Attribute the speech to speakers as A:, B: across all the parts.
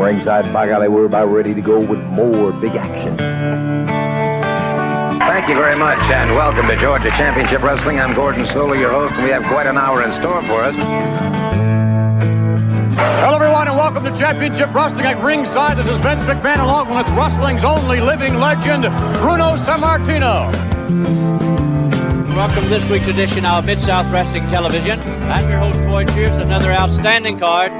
A: ringside. By golly, we're about ready to go with more big action.
B: Thank you very much, and welcome to Georgia Championship Wrestling. I'm Gordon Solie, your host, and we have quite an hour in store for us.
C: Hello, everyone, and welcome to Championship Wrestling at ringside. This is Vince McMahon, along with wrestling's only living legend, Bruno Sammartino.
D: Welcome to this week's edition of Mid-South Wrestling Television. I'm your host, Boyd Pierce, another outstanding card.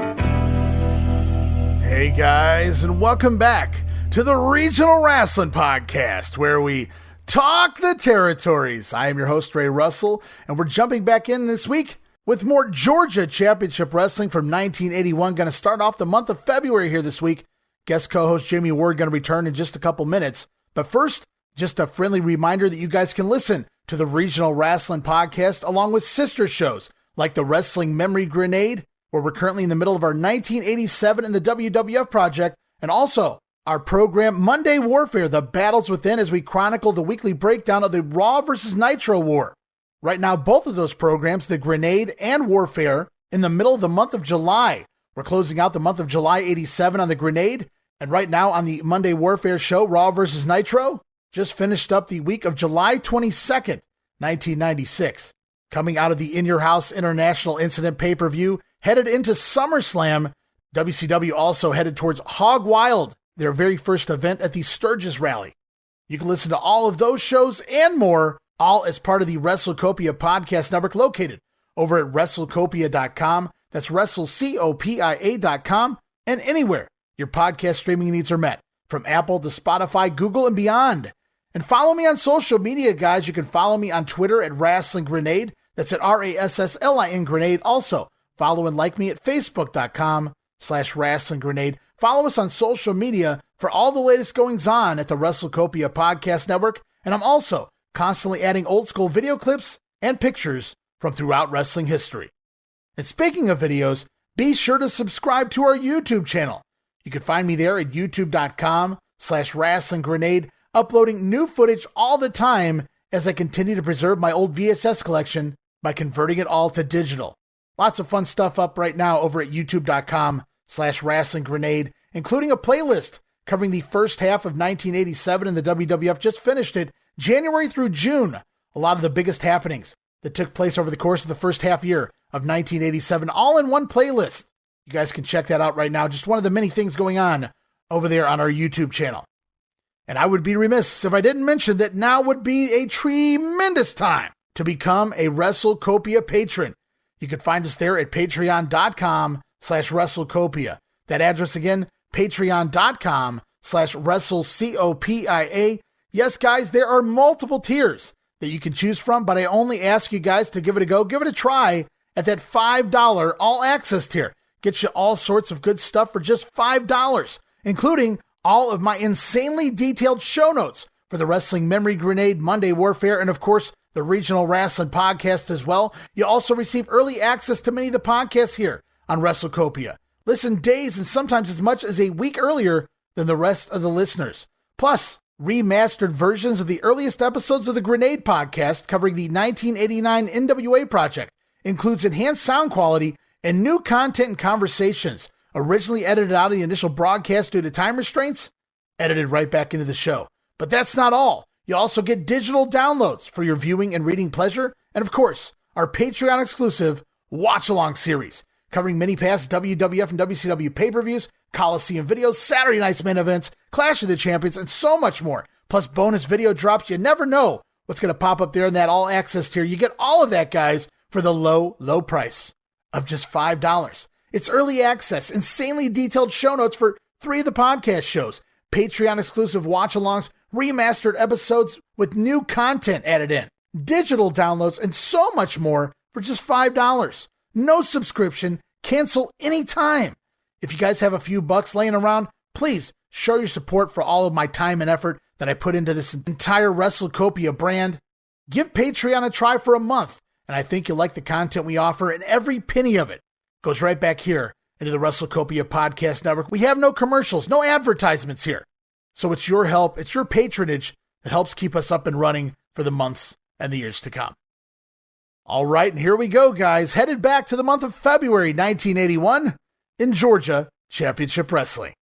E: Hey, guys, and welcome back to the Regional Wrestling Podcast, where we talk the territories. I am your host, Ray Russell, and we're jumping back in this week with more Georgia Championship Wrestling from 1981. Going to start off the month of February here this week. Guest co-host Jamie Ward going to return in just a couple minutes. But first, just a friendly reminder that you guys can listen to the Regional Wrestling Podcast along with sister shows like the Wrestling Memory Grenade, where we're currently in the middle of our 1987 in the WWF project, and also our program Monday Warfare, The Battles Within, as we chronicle the weekly breakdown of the Raw versus Nitro War. Right now, both of those programs, the Grenade and Warfare, in the middle of the month of July. We're closing out the month of July 87 on the Grenade, and right now on the Monday Warfare show, Raw versus Nitro, just finished up the week of July 22nd, 1996. Coming out of the In Your House International Incident pay-per-view, headed into SummerSlam, WCW also headed towards Hog Wild, their very first event at the Sturgis Rally. You can listen to all of those shows and more, all as part of the WrestleCopia Podcast Network, located over at WrestleCopia.com. That's WrestleCopia.com, and anywhere your podcast streaming needs are met, from Apple to Spotify, Google, and beyond. And follow me on social media, guys. You can follow me on Twitter at Rasslin Grenade. That's at RASSLIN Grenade. Also, follow and like me at Facebook.com/Rasslin Grenade. Follow us on social media for all the latest goings on at the WrestleCopia Podcast Network. And I'm also constantly adding old school video clips and pictures from throughout wrestling history. And speaking of videos, be sure to subscribe to our YouTube channel. You can find me there at youtube.com/Rasslin Grenade, uploading new footage all the time as I continue to preserve my old VHS collection by converting it all to digital. Lots of fun stuff up right now over at youtube.com/Rasslin Grenade, including a playlist covering the first half of 1987 in the WWF. Just finished it, January through June. A lot of the biggest happenings that took place over the course of the first half year of 1987, all in one playlist. You guys can check that out right now. Just one of the many things going on over there on our YouTube channel. And I would be remiss if I didn't mention that now would be a tremendous time to become a WrestleCopia patron. You can find us there at patreon.com/WrestleCopia. That address again, patreon.com/WrestleCopia. Yes, guys, there are multiple tiers that you can choose from, but I only ask you guys to give it a go. Give it a try at that $5 all-access tier. Get you all sorts of good stuff for just $5, including all of my insanely detailed show notes for the Wrestling Memory Grenade, Monday Warfare, and of course, the Regional Wrestling Podcast as well. You also receive early access to many of the podcasts here on WrestleCopia. Listen days and sometimes as much as a week earlier than the rest of the listeners. Plus, remastered versions of the earliest episodes of the Grenade Podcast covering the 1989 NWA project includes enhanced sound quality and new content and conversations, originally edited out of the initial broadcast due to time restraints, edited right back into the show. But that's not all. You also get digital downloads for your viewing and reading pleasure, and of course, our Patreon exclusive watch-along series, covering many past WWF and WCW pay-per-views, Coliseum videos, Saturday night's main events, Clash of the Champions, and so much more. Plus bonus video drops. You never know what's going to pop up there in that all-access tier. You get all of that, guys, for the low, low price of just $5. It's early access, insanely detailed show notes for 3 of the podcast shows, Patreon exclusive watch-alongs, remastered episodes with new content added in, digital downloads, and so much more for just $5. No subscription, cancel anytime. If you guys have a few bucks laying around, please show your support for all of my time and effort that I put into this entire WrestleCopia brand. Give Patreon a try for a month, and I think you'll like the content we offer, and every penny of it goes right back here into the WrestleCopia Podcast Network. We have no commercials, no advertisements here. So it's your help, it's your patronage that helps keep us up and running for the months and the years to come. All right, and here we go, guys. Headed back to the month of February 1981 in Georgia Championship Wrestling.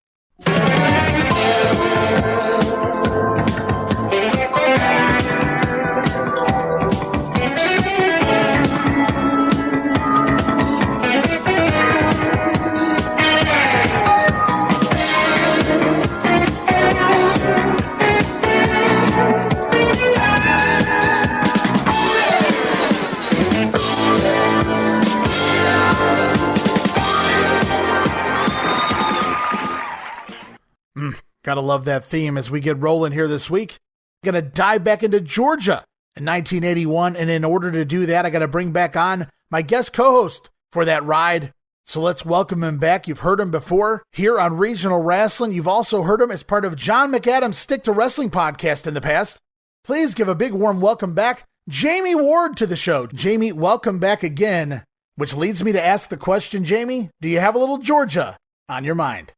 E: Gotta love that theme as we get rolling here this week. Gonna dive back into Georgia in 1981, and in order to do that, I gotta bring back on my guest co-host for that ride. So let's welcome him back. You've heard him before here on Regional Wrestling. You've also heard him as part of John McAdams' Stick to Wrestling podcast in the past. Please give a big warm welcome back, Jammie Ward, to the show. Jammie, welcome back again, which leads me to ask the question, Jammie, do you have a little Georgia on your mind?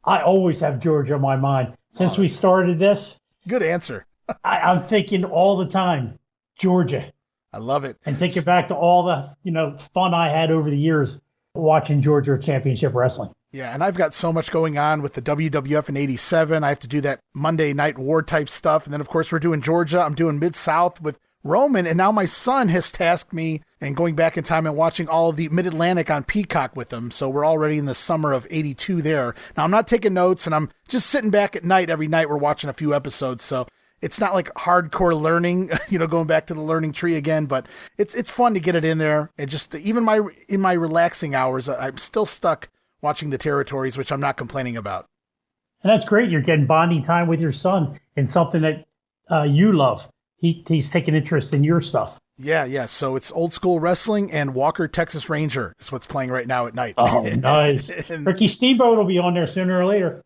F: I always have Georgia on my mind. Since we started this.
E: Good answer.
F: I'm thinking all the time, Georgia.
E: I love it.
F: And thinking back to all the, fun I had over the years watching Georgia Championship Wrestling.
E: Yeah, and I've got so much going on with the WWF in 87. I have to do that Monday Night War type stuff. And then, of course, we're doing Georgia. I'm doing Mid-South with Roman. And now my son has tasked me and going back in time and watching all of the Mid-Atlantic on Peacock with him. So we're already in the summer of 82 there. Now, I'm not taking notes, and I'm just sitting back at night. Every night we're watching a few episodes. So it's not like hardcore learning, going back to the learning tree again, but it's fun to get it in there. And just even in my relaxing hours, I'm still stuck watching the territories, which I'm not complaining about.
F: And that's great. You're getting bonding time with your son in something that you love. He's taking interest in your stuff.
E: Yeah. So it's old school wrestling, and Walker, Texas Ranger is what's playing right now at night.
F: Oh, nice. Ricky Steamboat will be on there sooner or later.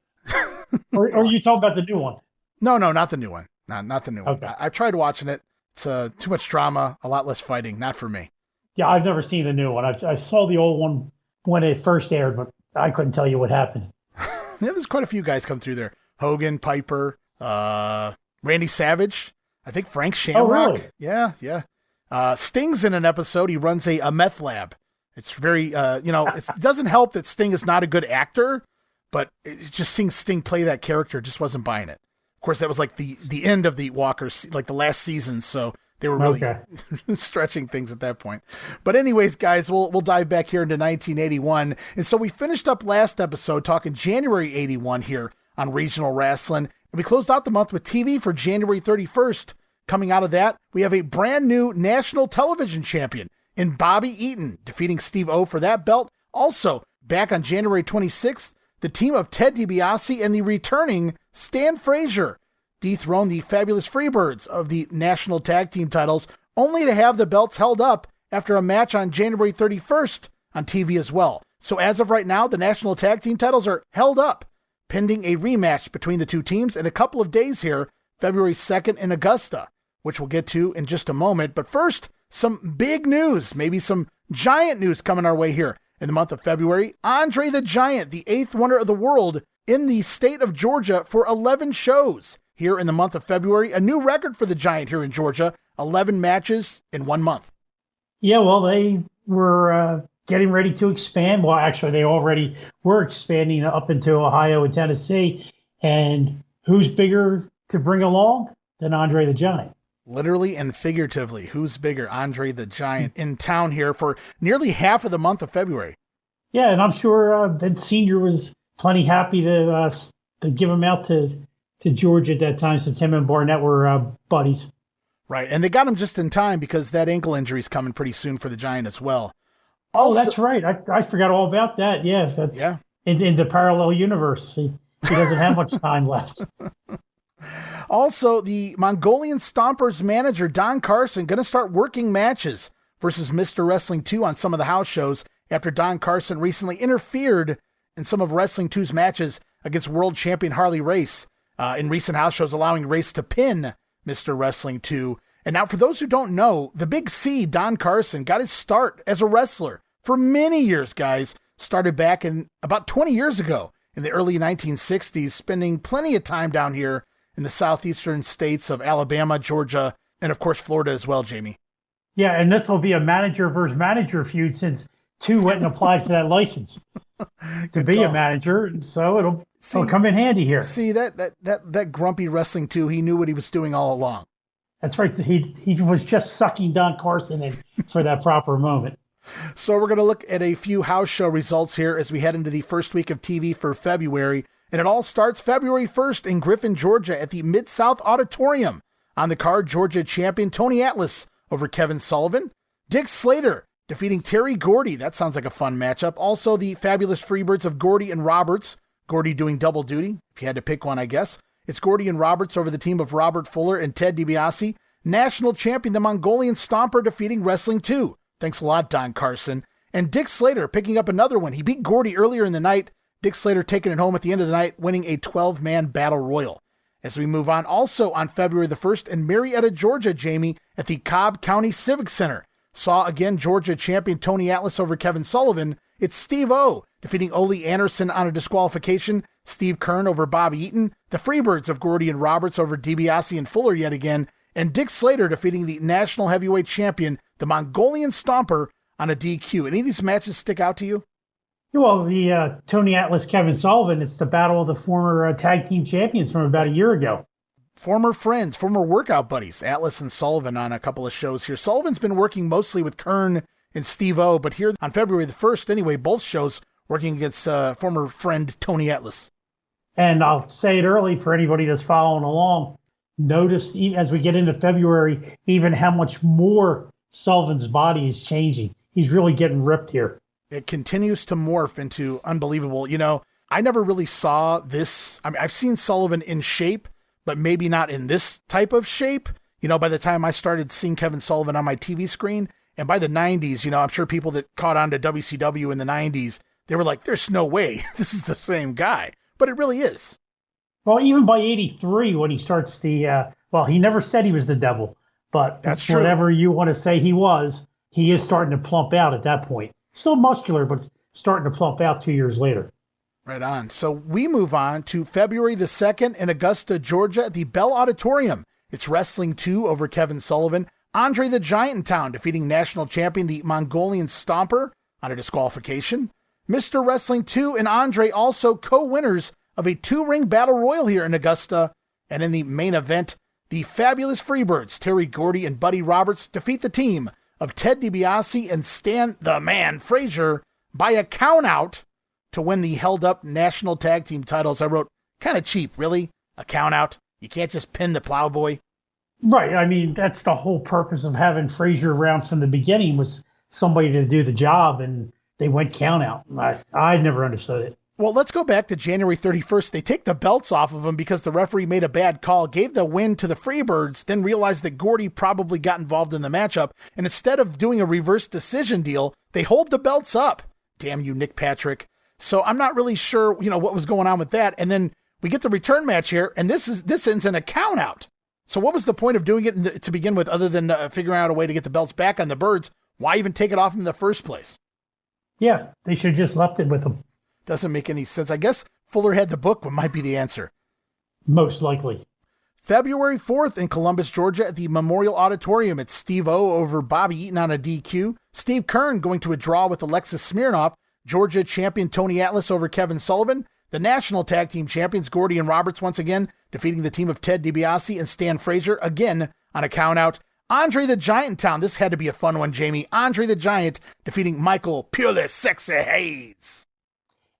F: or you talking about the new one?
E: No, not the new one. Not the new one.
F: Okay.
E: I tried watching it. It's too much drama, a lot less fighting. Not for me.
F: Yeah, I've never seen the new one. I saw the old one when it first aired, but I couldn't tell you what happened.
E: Yeah, there's quite a few guys come through there. Hogan, Piper, Randy Savage. I think Frank Shamrock.
F: Oh, really?
E: Yeah. Sting's in an episode. He runs a meth lab. It's very, it doesn't help that Sting is not a good actor, but just seeing Sting play that character just wasn't buying it. Of course, that was like the end of the Walkers, like the last season, so they were really stretching things at that point. But anyways, guys, we'll dive back here into 1981. And so we finished up last episode talking January 81 here on Regional Wrestling, and we closed out the month with TV for January 31st. Coming out of that, we have a brand new national television champion in Bobby Eaton, defeating Steve O for that belt. Also, back on January 26th, the team of Ted DiBiase and the returning Stan Frazier dethroned the fabulous Freebirds of the national tag team titles, only to have the belts held up after a match on January 31st on TV as well. So as of right now, the national tag team titles are held up, pending a rematch between the two teams in a couple of days here, February 2nd in Augusta, which we'll get to in just a moment. But first, some big news, maybe some giant news coming our way here. In the month of February, Andre the Giant, the 8th wonder of the world in the state of Georgia for 11 shows. Here in the month of February, a new record for the Giant here in Georgia, 11 matches in 1 month.
F: Yeah, well, they were getting ready to expand. Well, actually, they already were expanding up into Ohio and Tennessee. And who's bigger to bring along than Andre the Giant?
E: Literally and figuratively, who's bigger? Andre the Giant in town here for nearly half of the month of February.
F: Yeah, and I'm sure Vince Sr. was plenty happy to give him out to Georgia at that time, since him and Barnett were buddies.
E: Right, and they got him just in time because that ankle injury is coming pretty soon for the Giant as well.
F: Oh, that's right. I forgot all about that. Yeah, that's in the parallel universe. He doesn't have much time left.
E: Also, the Mongolian Stompers manager, Don Carson, going to start working matches versus Mr. Wrestling 2 on some of the house shows after Don Carson recently interfered in some of Wrestling 2's matches against world champion Harley Race in recent house shows, allowing Race to pin Mr. Wrestling 2. And now, for those who don't know, the Big C, Don Carson, got his start as a wrestler for many years, guys. Started back in about 20 years ago in the early 1960s, spending plenty of time down here in the southeastern states of Alabama, Georgia, and of course, Florida as well, Jammie.
F: Yeah, and this will be a manager versus manager feud, since 2 went and applied for that license to be a manager. So it'll come in handy here.
E: See, that grumpy Wrestling 2, he knew what he was doing all along.
F: That's right. He was just sucking Don Carson in for that proper moment.
E: So we're going to look at a few house show results here as we head into the first week of TV for February. And it all starts February 1st in Griffin, Georgia at the Mid-South Auditorium. On the card, Georgia champion Tony Atlas over Kevin Sullivan. Dick Slater defeating Terry Gordy. That sounds like a fun matchup. Also, the fabulous Freebirds of Gordy and Roberts Gordy doing double duty, if you had to pick one, I guess. It's Gordy and Roberts over the team of Robert Fuller and Ted DiBiase. National champion, the Mongolian Stomper, defeating Wrestling 2. Thanks a lot, Don Carson. And Dick Slater picking up another one. He beat Gordy earlier in the night. Dick Slater taking it home at the end of the night, winning a 12-man battle royal. As we move on, also on February the 1st in Marietta, Georgia, Jammie, at the Cobb County Civic Center. Saw again Georgia champion Tony Atlas over Kevin Sullivan. It's Steve-O defeating Ole Anderson on a disqualification. Steve Kern over Bobby Eaton. The Freebirds of Gordy and Roberts over DiBiase and Fuller yet again. And Dick Slater defeating the national heavyweight champion, the Mongolian Stomper, on a DQ. Any of these matches stick out to you?
F: Well, the Tony Atlas, Kevin Sullivan, it's the battle of the former tag team champions from about a year ago.
E: Former friends, former workout buddies, Atlas and Sullivan on a couple of shows here. Sullivan's been working mostly with Kern and Steve-O, but here on February the 1st, anyway, both shows working against former friend Tony Atlas.
F: And I'll say it early for anybody that's following along. Notice as we get into February, even how much more Sullivan's body is changing. He's really getting ripped here.
E: It continues to morph into unbelievable. You know, I never really saw this. I mean, I've seen Sullivan in shape, but maybe not in this type of shape. You know, by the time I started seeing Kevin Sullivan on my TV screen, and by the 90s, you know, I'm sure people that caught on to WCW in the 90s, they were like, there's no way this is the same guy. But it really is.
F: Well, even by 83, when he starts the, he never said he was the devil, but
E: that's true.
F: Whatever you want to say he is starting to plump out at that point. Still muscular, but starting to plump out 2 years later.
E: Right on. So we move on to February the 2nd in Augusta, Georgia at the Bell Auditorium. It's Wrestling 2 over Kevin Sullivan. Andre the Giant in town defeating national champion, the Mongolian Stomper, on a disqualification. Mr. Wrestling 2 and Andre also co-winners of a 2-ring battle royal here in Augusta. And in the main event, the fabulous Freebirds, Terry Gordy and Buddy Roberts, defeat the team of Ted DiBiase and Stan the Man Frazier by a count-out to win the held-up national tag team titles. I wrote, kind of cheap, really? A count-out? You can't just pin the Plowboy?
F: Right. I mean, that's the whole purpose of having Frazier around from the beginning, was somebody to do the job, and they went count-out. I never understood it.
E: Well, let's go back to January 31st. They take the belts off of him because the referee made a bad call, gave the win to the Freebirds, then realized that Gordy probably got involved in the matchup. And instead of doing a reverse decision deal, they hold the belts up. Damn you, Nick Patrick. So I'm not really sure, what was going on with that. And then we get the return match here, and this ends in a count out. So what was the point of doing it to begin with, other than figuring out a way to get the belts back on the Birds? Why even take it off in the first place?
F: Yeah, they should have just left it with them.
E: Doesn't make any sense. I guess Fuller had the book, but might be the answer.
F: Most likely.
E: February 4th in Columbus, Georgia at the Memorial Auditorium. It's Steve-O over Bobby Eaton on a DQ. Steve Kern going to a draw with Alexis Smirnoff. Georgia champion Tony Atlas over Kevin Sullivan. The national tag team champions Gordy and Roberts once again defeating the team of Ted DiBiase and Stan Frazier again on a count-out. Andre the Giant in town. This had to be a fun one, Jammie. Andre the Giant defeating Michael Purely Sexy Hayes.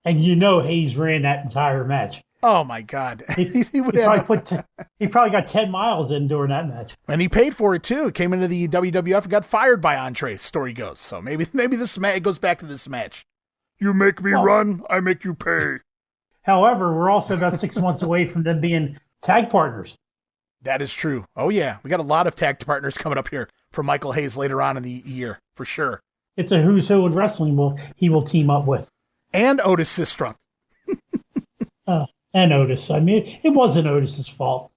F: And Hayes ran that entire match.
E: Oh, my God.
F: He probably got 10 miles in during that match.
E: And he paid for it, too. Came into the WWF and got fired by Andre, story goes. So maybe this it goes back to this match. You make me run, I make you pay.
F: However, we're also about 6 months away from them being tag partners.
E: That is true. Oh, yeah. We got a lot of tag partners coming up here for Michael Hayes later on in the year, for sure.
F: It's a who's who in wrestling he will team up with.
E: And Otis Sistrunk.
F: And Otis. I mean, it wasn't Otis's fault.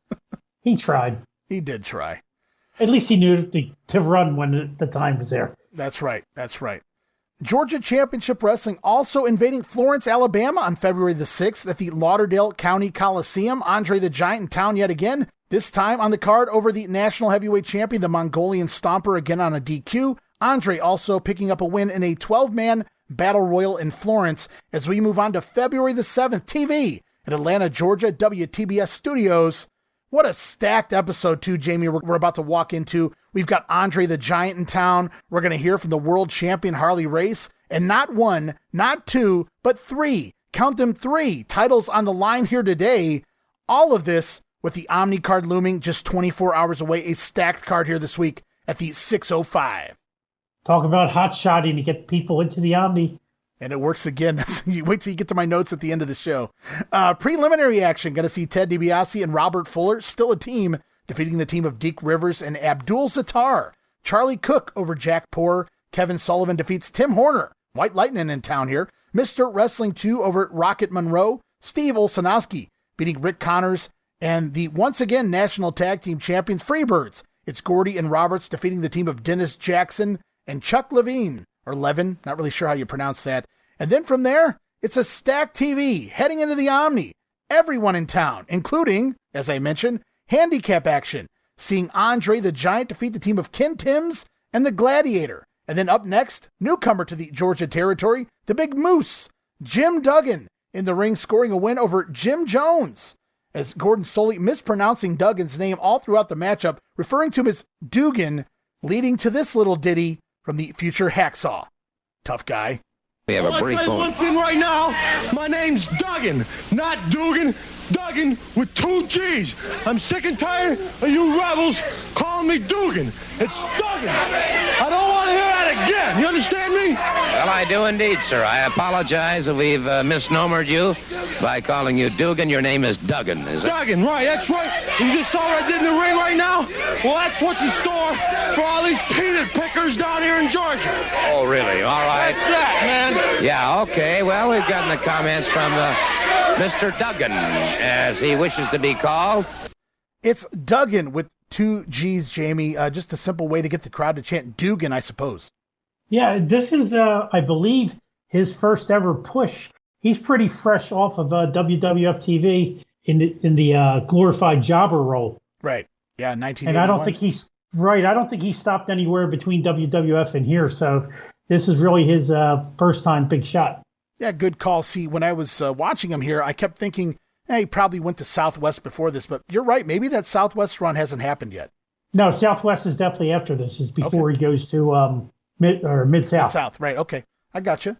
F: He tried.
E: He did try.
F: At least he knew to run when the time was there.
E: That's right. That's right. Georgia Championship Wrestling also invading Florence, Alabama on February the 6th at the Lauderdale County Coliseum. Andre the Giant in town yet again. This time on the card over the national heavyweight champion, the Mongolian Stomper, again on a DQ. Andre also picking up a win in a 12-man Battle Royal in Florence. As we move on to February the 7th, TV at Atlanta, Georgia, WTBS Studios. What a stacked episode, too, Jammie, we're about to walk into. We've got Andre the Giant in town. We're going to hear from the world champion Harley Race. And not one, not two, but three. Count them, three titles on the line here today. All of this with the Omni card looming just 24 hours away. A stacked card here this week at the 6:05.
F: Talk about hot shotting to get people into the Omni.
E: And it works again. You wait till you get to my notes at the end of the show. Preliminary action. Going to see Ted DiBiase and Robert Fuller, still a team, defeating the team of Deke Rivers and Abdul Zattar. Charlie Cook over Jack Poor. Kevin Sullivan defeats Tim Horner. White Lightning in town here. Mr. Wrestling 2 over Rocket Monroe. Steve Olsanowski beating Rick Connors. And the once again national tag team champions Freebirds. It's Gordy and Roberts defeating the team of Dennis Jackson and Chuck Levine. Or Levin, not really sure how you pronounce that. And then from there, it's a stacked TV heading into the Omni. Everyone in town, including, as I mentioned, handicap action. Seeing Andre the Giant defeat the team of Ken Timms and the Gladiator. And then up next, newcomer to the Georgia territory, the Big Moose, Jim Duggan, in the ring scoring a win over Jim Jones. As Gordon Solie mispronouncing Duggan's name all throughout the matchup, referring to him as DOOGAN, leading to this little ditty from the future Hacksaw. Tough guy.
B: We have a brief
G: I'll tell you one thing right now. My name's Duggan, not Dugan. Duggan with 2 G's. I'm sick and tired of you rebels calling me Dugan. It's Duggan. I don't want to hear that again. You understand me?
B: Well, I do indeed, sir. I apologize if we've misnomered you by calling you Dugan. Your name is Duggan, is it?
G: Duggan, right, that's right. You just saw what I did in the ring right now? Well, that's what's in store for all these peanut pickers down here in Georgia.
B: Oh, really? All right.
G: That's that, man.
B: Yeah, okay. Well, we've gotten the comments from Mr. Duggan, as he wishes to be called.
E: It's Duggan with 2 G's, Jamie. Just a simple way to get the crowd to chant Dugan, I suppose.
F: Yeah, this is, I believe, his first ever push. He's pretty fresh off of WWF TV in the glorified jobber role.
E: Right. Yeah, 1981.
F: And I don't think he's right. I don't think he stopped anywhere between WWF and here. So this is really his first time big shot.
E: Yeah, good call. See, when I was watching him here, I kept thinking, he probably went to Southwest before this, but you're right. Maybe that Southwest run hasn't happened yet.
F: No, Southwest is definitely after this. Is before he goes to Mid-South.
E: Mid-South, right. Okay. I got you.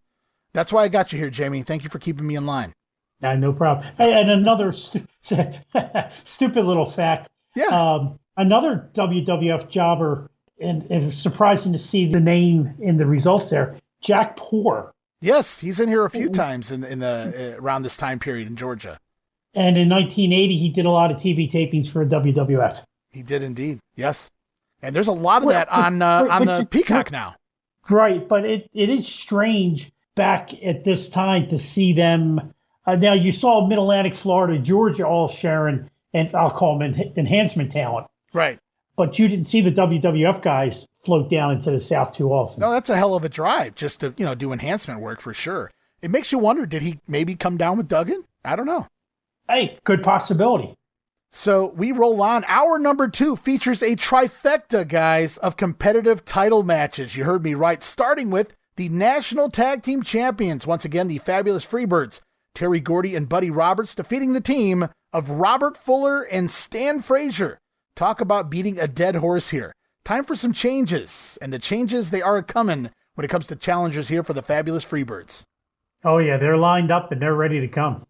E: That's why I got you here, Jamie. Thank you for keeping me in line.
F: No problem. And another stupid little fact.
E: Yeah.
F: Another WWF jobber, and it's surprising to see the name in the results there, Jack Poor.
E: Yes, he's in here a few times in the around this time period in Georgia.
F: And in 1980, he did a lot of TV tapings for WWF.
E: He did indeed, yes. And there's a lot of that on the Peacock now.
F: Right, but it is strange back at this time to see them. Now, you saw Mid-Atlantic, Florida, Georgia all sharing, and I'll call them enhancement talent.
E: Right.
F: But you didn't see the WWF guys float down into the South too often.
E: No, that's a hell of a drive just to, do enhancement work for sure. It makes you wonder, did he maybe come down with Duggan? I don't know.
F: Hey, good possibility.
E: So we roll on. Hour number 2 features a trifecta, guys, of competitive title matches. You heard me right. Starting with the National Tag Team Champions. Once again, the fabulous Freebirds, Terry Gordy and Buddy Roberts, defeating the team of Robert Fuller and Stan Frazier. Talk about beating a dead horse here. Time for some changes, and the changes, they are coming when it comes to challengers here for the fabulous Freebirds.
F: Oh, yeah, they're lined up and they're ready to come.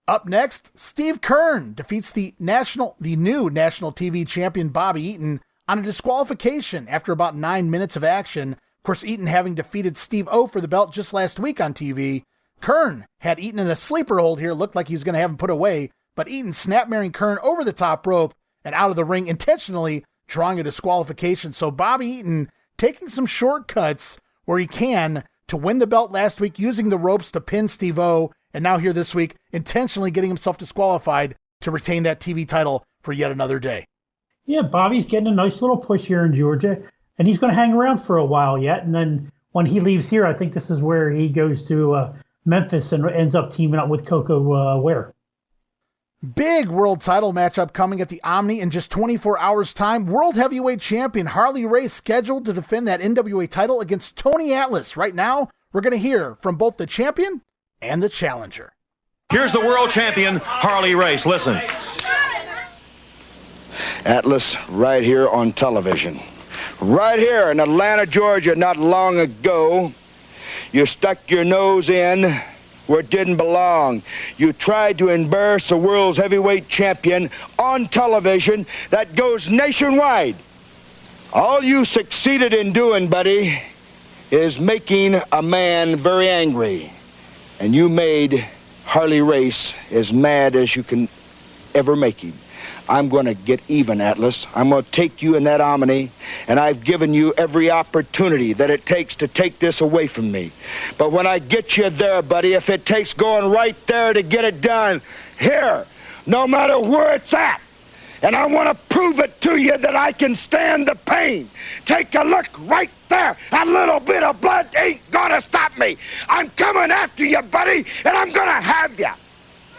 E: Up next, Steve Keirn defeats the new national TV champion Bobby Eaton on a disqualification after about 9 minutes of action. Of course, Eaton having defeated Steve O for the belt just last week on TV. Keirn had Eaton in a sleeper hold here, looked like he was going to have him put away, but Eaton snapmaring Keirn over the top rope and out of the ring, intentionally drawing a disqualification. So Bobby Eaton taking some shortcuts where he can to win the belt last week, using the ropes to pin Steve O, and now here this week, intentionally getting himself disqualified to retain that TV title for yet another day.
F: Yeah, Bobby's getting a nice little push here in Georgia, and he's going to hang around for a while yet. And then when he leaves here, I think this is where he goes to Memphis and ends up teaming up with Coco Ware.
E: Big world title match upcoming at the Omni in just 24 hours' time. World heavyweight champion Harley Race scheduled to defend that NWA title against Tony Atlas. Right now, we're going to hear from both the champion and the challenger.
H: Here's the world champion, Harley Race. Listen.
I: Atlas, right here on television. Right here in Atlanta, Georgia, not long ago, you stuck your nose in where it didn't belong. You tried to embarrass the world's heavyweight champion on television that goes nationwide. All you succeeded in doing, buddy, is making a man very angry. And you made Harley Race as mad as you can ever make him. I'm going to get even, Atlas. I'm going to take you in that Omni, and I've given you every opportunity that it takes to take this away from me. But when I get you there, buddy, if it takes going right there to get it done, here, no matter where it's at, and I want to prove it to you that I can stand the pain. Take a look right there. A little bit of blood ain't gonna stop me. I'm coming after you, buddy, and I'm gonna have you.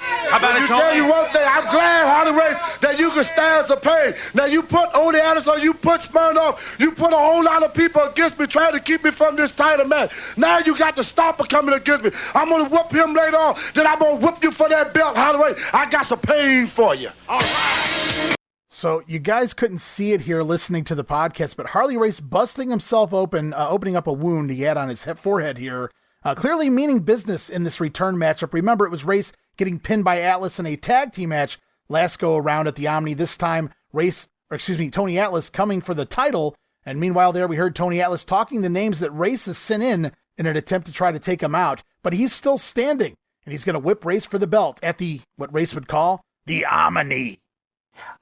G: How about it, tell you one thing, I'm glad, Harley Race, that you can stand some pain. Now, you put Odie Anderson, you put Smirnoff, you put a whole lot of people against me trying to keep me from this title match. Now you got the Stomper coming against me. I'm going to whoop him later on, then I'm going to whoop you for that belt, Harley Race. I got some pain for you. All right.
E: So you guys couldn't see it here listening to the podcast, but Harley Race busting himself open, opening up a wound he had on his forehead here, clearly meaning business in this return matchup. Remember, it was Race getting pinned by Atlas in a tag team match last go around at the Omni. This time, Tony Atlas coming for the title. And meanwhile there, we heard Tony Atlas talking the names that Race has sent in an attempt to try to take him out. But he's still standing, and he's going to whip Race for the belt at what Race would call the Omni.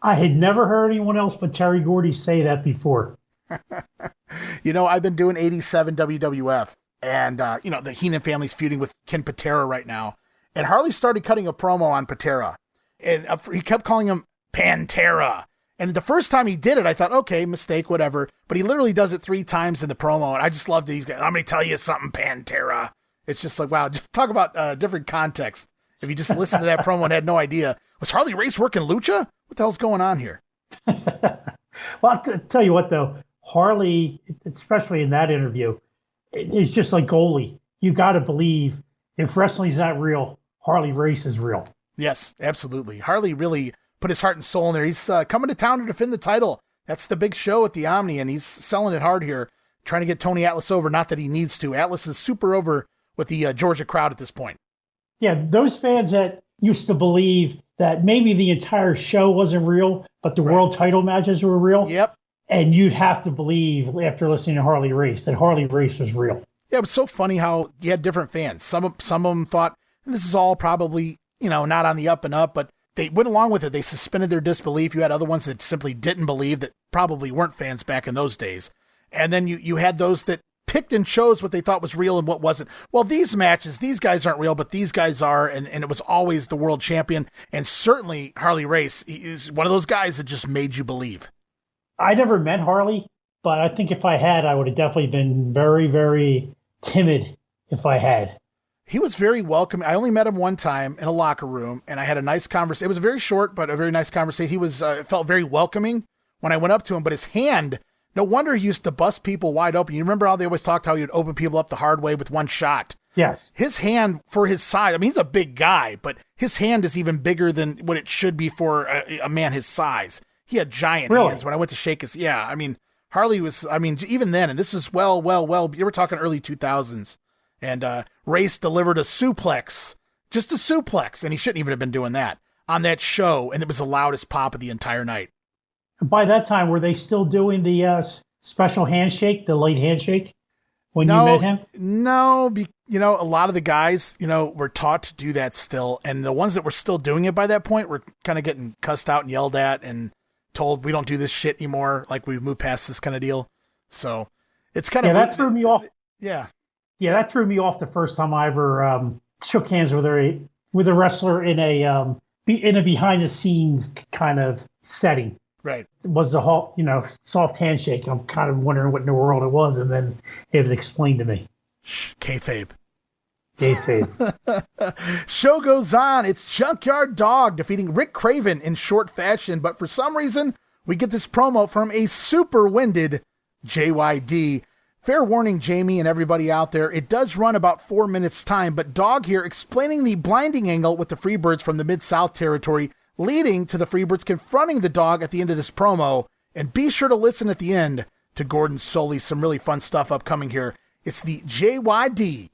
F: I had never heard anyone else but Terry Gordy say that before.
E: I've been doing 87 WWF, and, the Heenan family's feuding with Ken Patera right now. And Harley started cutting a promo on Patera, and he kept calling him Pantera. And the first time he did it, I thought, okay, mistake, whatever. But he literally does it 3 times in the promo, and I just loved it. He's going, I'm going to tell you something, Pantera. It's just like, wow, just talk about different context. If you just listened to that promo and had no idea, was Harley Race working lucha? What the hell's going on here?
F: Well, I'll tell you what, though. Harley, especially in that interview, is just like goalie. You got to believe if wrestling's not real, Harley Race is real.
E: Yes, absolutely. Harley really put his heart and soul in there. He's coming to town to defend the title. That's the big show at the Omni, and he's selling it hard here, trying to get Tony Atlas over. Not that he needs to. Atlas is super over with the Georgia crowd at this point.
F: Yeah, those fans that used to believe that maybe the entire show wasn't real, but the world title matches were real.
E: Yep.
F: And you'd have to believe, after listening to Harley Race, that Harley Race was real.
E: Yeah, it was so funny how you had different fans. Some of them thought this is all probably, not on the up and up, but they went along with it. They suspended their disbelief. You had other ones that simply didn't believe, that probably weren't fans back in those days. And then you had those that picked and chose what they thought was real and what wasn't. Well, these matches, these guys aren't real, but these guys are, and it was always the world champion. And certainly Harley Race is one of those guys that just made you believe.
F: I never met Harley, but I think if I had, I would have definitely been very, very timid if I had.
E: He was very welcoming. I only met him one time in a locker room, and I had a nice conversation. It was very short, but a very nice conversation. He was felt very welcoming when I went up to him, but his hand, no wonder he used to bust people wide open. You remember how they always talked how he would open people up the hard way with one shot?
F: Yes.
E: His hand, for his size, I mean, he's a big guy, but his hand is even bigger than what it should be for a man his size. He had giant hands. When I went to shake his, Harley was, even then, and this is well, you were talking early 2000s, and Race delivered a suplex, just a suplex, and he shouldn't even have been doing that, on that show, and it was the loudest pop of the entire night.
F: By that time, were they still doing the special handshake, the light handshake, when you met him?
E: No, a lot of the guys, were taught to do that still, and the ones that were still doing it by that point were kind of getting cussed out and yelled at and told we don't do this shit anymore, like we've moved past this kind of deal. So it's kind of...
F: that threw me off.
E: Yeah.
F: Yeah, that threw me off the first time I ever shook hands with a wrestler in a behind the scenes kind of setting.
E: Right.
F: It was the whole, soft handshake. I'm kind of wondering what in the world it was, and then it was explained to me.
E: Kayfabe.
F: Show
E: goes on. It's Junkyard Dog defeating Rick Craven in short fashion, but for some reason, we get this promo from a super winded JYD. Fair warning, Jammie and everybody out there, it does run about 4 minutes time, but Dog here explaining the blinding angle with the Freebirds from the Mid-South territory, leading to the Freebirds confronting the Dog at the end of this promo. And be sure to listen at the end to Gordon Solie. Some really fun stuff upcoming here. It's the JYD.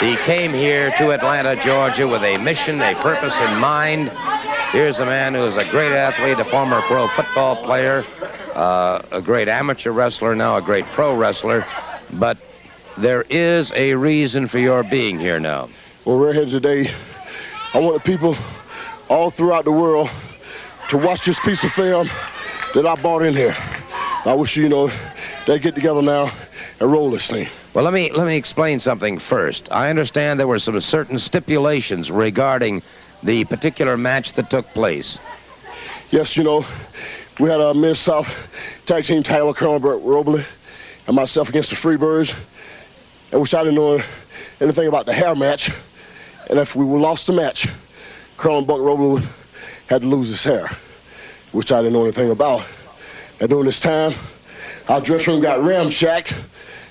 B: He came here to Atlanta, Georgia with a mission, a purpose in mind. Here's a man who is a great athlete, a former pro football player, a great amateur wrestler, now a great pro wrestler. But there is a reason for your being here now.
G: Well, we're here today. I want the people all throughout the world to watch this piece of film that I brought in here. I wish, they get together now and roll this thing.
B: Well, let me explain something first. I understand there were some certain stipulations regarding the particular match that took place.
G: Yes, we had a Mid-South tag team title, Colonel Robley and myself against the Freebirds, and which I didn't know anything about the hair match. And if we lost the match, Colonel Buck Robley had to lose his hair, which I didn't know anything about. And during this time, our dressing room got ramshacked,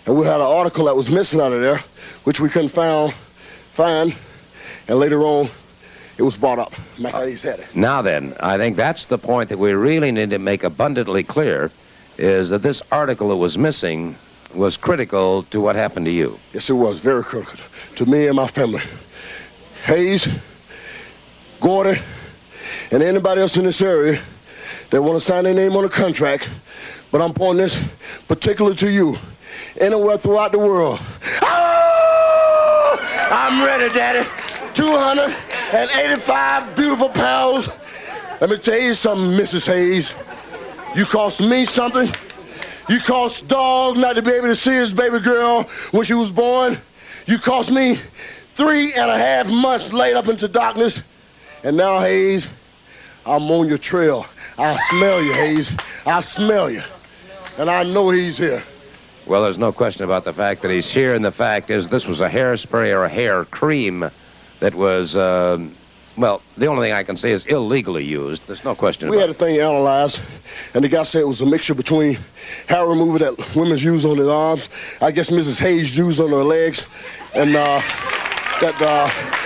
G: and we had an article that was missing out of there, which we couldn't find, and later on, it was brought up. Hayes had it.
B: Now then, I think that's the point that we really need to make abundantly clear, is that this article that was missing was critical to what happened to you.
G: Yes, it was very critical to me and my family. Hayes, Gordy, and anybody else in this area that want to sign their name on a contract, but I'm pointing this particularly to you, anywhere throughout the world. Oh, I'm ready, Daddy. 285 beautiful pounds. Let me tell you something, Mrs. Hayes. You cost me something. You cost Dog not to be able to see his baby girl when she was born. You cost me 3.5 months laid up into darkness. And now, Hayes, I'm on your trail. I smell you, Hayes. I smell you. And I know he's here.
B: Well, there's no question about the fact that he's here, and the fact is this was a hairspray or a hair cream that was, well, the only thing I can say is illegally used. There's no question about it.
G: We had a thing analyzed, and the guy said it was a mixture between hair remover that women use on their arms, I guess Mrs. Hayes used on her legs, and that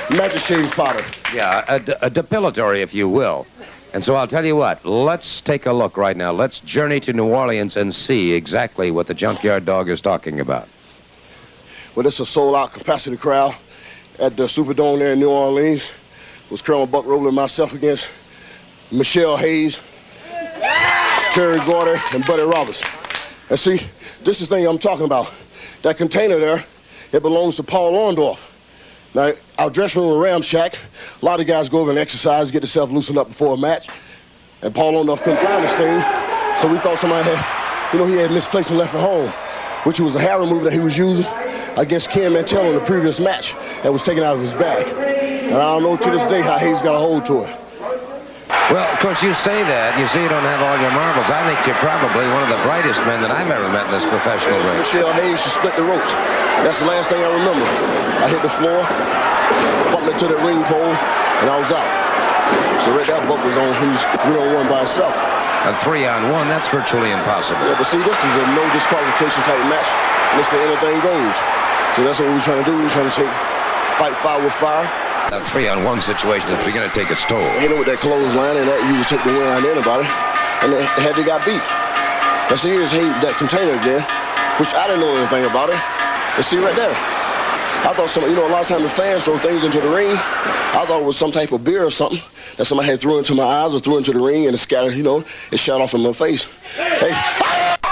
G: magic shave powder.
B: Yeah, a depilatory, if you will. And so I'll tell you what, let's take a look right now. Let's journey to New Orleans and see exactly what the Junkyard Dog is talking about.
G: Well, it's a sold-out capacity crowd at the Superdome there in New Orleans. It was Colonel Buck Robley and myself against Michelle Hayes, Terry Gordy, and Buddy Roberts. And see, this is the thing I'm talking about. That container there, it belongs to Paul Orndorff. Now, our dressing room ramshack. A lot of guys go over and exercise, get themselves loosened up before a match. And Paul Orndorff couldn't find this thing, so we thought somebody had, he had misplaced and left at home, which was a hair remover that he was using against Ken Mantell in the previous match that was taken out of his bag. And I don't know to this day how Hayes got a hold to it.
B: Well, of course, you say that. You say you don't have all your marbles. I think you're probably one of the brightest men that I've ever met in this professional race.
G: Michelle Hayes, she split the ropes. That's the last thing I remember. I hit the floor, bumped into the ring pole, and I was out. So right there, Buck was on, he was 3-on-1 by himself.
B: A 3-on-1, that's virtually impossible.
G: Yeah, but see, this is a no disqualification type match. And it's the anything goes. So that's what we're trying to do. We're trying to fight fire with fire.
B: That 3-on-1 situation is beginning to take its toll.
G: With that clothesline, and that usually took the win out of anybody. And they had got beat. Now see, here's that container again, which I didn't know anything about it. And see right there. I thought a lot of times the fans throw things into the ring. I thought it was some type of beer or something that somebody had threw into my eyes or threw into the ring, and it scattered, it shot off in my face. Hey,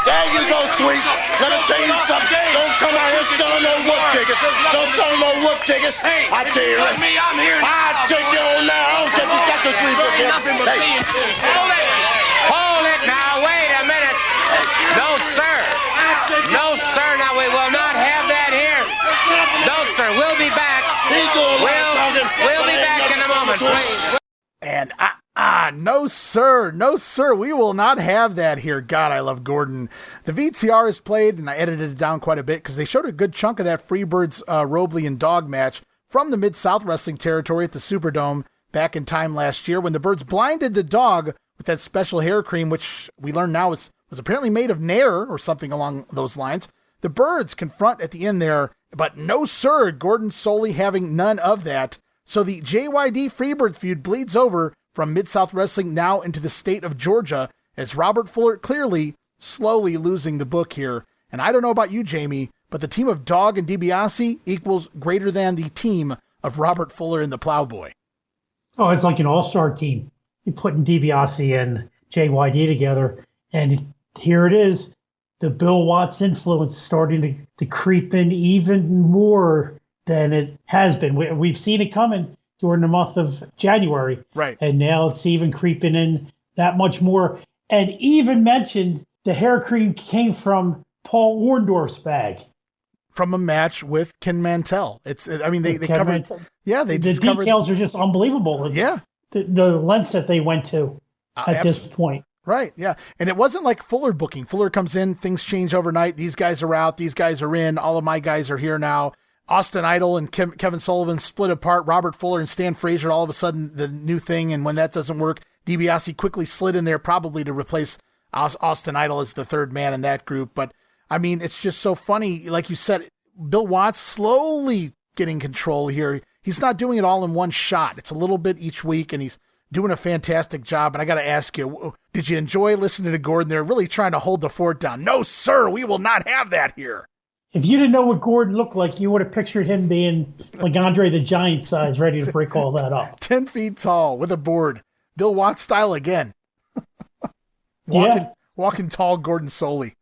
G: there you go, Sweets. Let me tell you something. Don't come out here selling no wolf tickets. Don't sell no wolf tickets.
J: Hey,
G: I tell you right.
J: I'm here now.
G: I'll take you on now. I don't care if you got your 3 foot there. Hey.
J: Hold it now. Wait a minute.
B: No, sir. No, sir. Now, we will not have that here. No, sir. We'll be back. We'll be back in a moment, please.
E: And no sir, we will not have that here. God, I love Gordon. The VTR is played, and I edited it down quite a bit because they showed a good chunk of that Freebirds, Robley and Dog match from the Mid-South Wrestling territory at the Superdome back in time last year when the Birds blinded the Dog with that special hair cream, which we learn now was apparently made of Nair or something along those lines. The Birds confront at the end there, but no sir, Gordon Solie having none of that. So the JYD Freebirds feud bleeds over from Mid-South Wrestling now into the state of Georgia as Robert Fuller clearly slowly losing the book here. And I don't know about you, Jammie, but the team of Dog and Dibiase equals greater than the team of Robert Fuller and the Plowboy.
F: Oh, it's like an all-star team. You're putting Dibiase and JYD together, and here it is. the Bill Watts influence starting to creep in even more than it has been. We've seen it coming during the month of January.
E: Right.
F: And now it's even creeping in that much more. And even mentioned the hair cream came from Paul Orndorff's bag.
E: From a match with Ken Mantell. They covered. Yeah, the
F: details are just unbelievable.
E: Yeah.
F: The lengths that they went to at this point.
E: Right, yeah. And it wasn't like Fuller booking. Fuller comes in, things change overnight. These guys are out, these guys are in. All of my guys are here now. Austin Idol and Kevin Sullivan split apart. Robert Fuller and Stan Frazier, all of a sudden the new thing. And when that doesn't work, DiBiase quickly slid in there probably to replace Austin Idol as the third man in that group. But, I mean, it's just so funny. Like you said, Bill Watts slowly getting control here. He's not doing it all in one shot. It's a little bit each week, and he's doing a fantastic job. And I got to ask you, did you enjoy listening to Gordon? They're really trying to hold the fort down. No, sir, we will not have that here.
F: If you didn't know what Gordon looked like, you would have pictured him being like Andre the Giant size, ready to break all that up.
E: 10 feet tall with a board. Bill Watts style again. Walking tall Gordon Solie.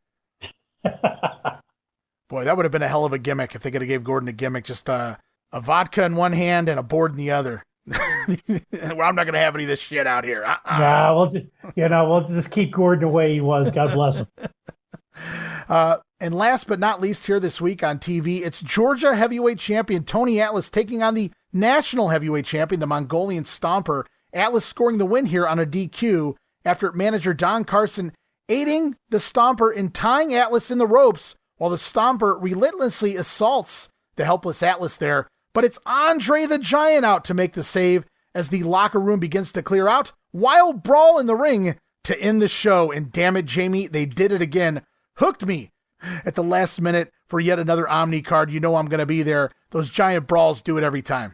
E: Boy, that would have been a hell of a gimmick if they could have gave Gordon a gimmick. Just a vodka in one hand and a board in the other. Well, I'm not going to have any of this shit out here.
F: Nah, we'll just keep Gordon the way he was. God bless him.
E: And last but not least here this week on TV, it's Georgia heavyweight champion Tony Atlas taking on the national heavyweight champion, the Mongolian Stomper. Atlas scoring the win here on a DQ after manager Don Carson aiding the Stomper in tying Atlas in the ropes while the Stomper relentlessly assaults the helpless Atlas there. But it's Andre the Giant out to make the save as the locker room begins to clear out. Wild brawl in the ring to end the show. And damn it, Jammie, they did it again. Hooked me at the last minute for yet another Omni card. You know I'm going to be there. Those giant brawls do it every time.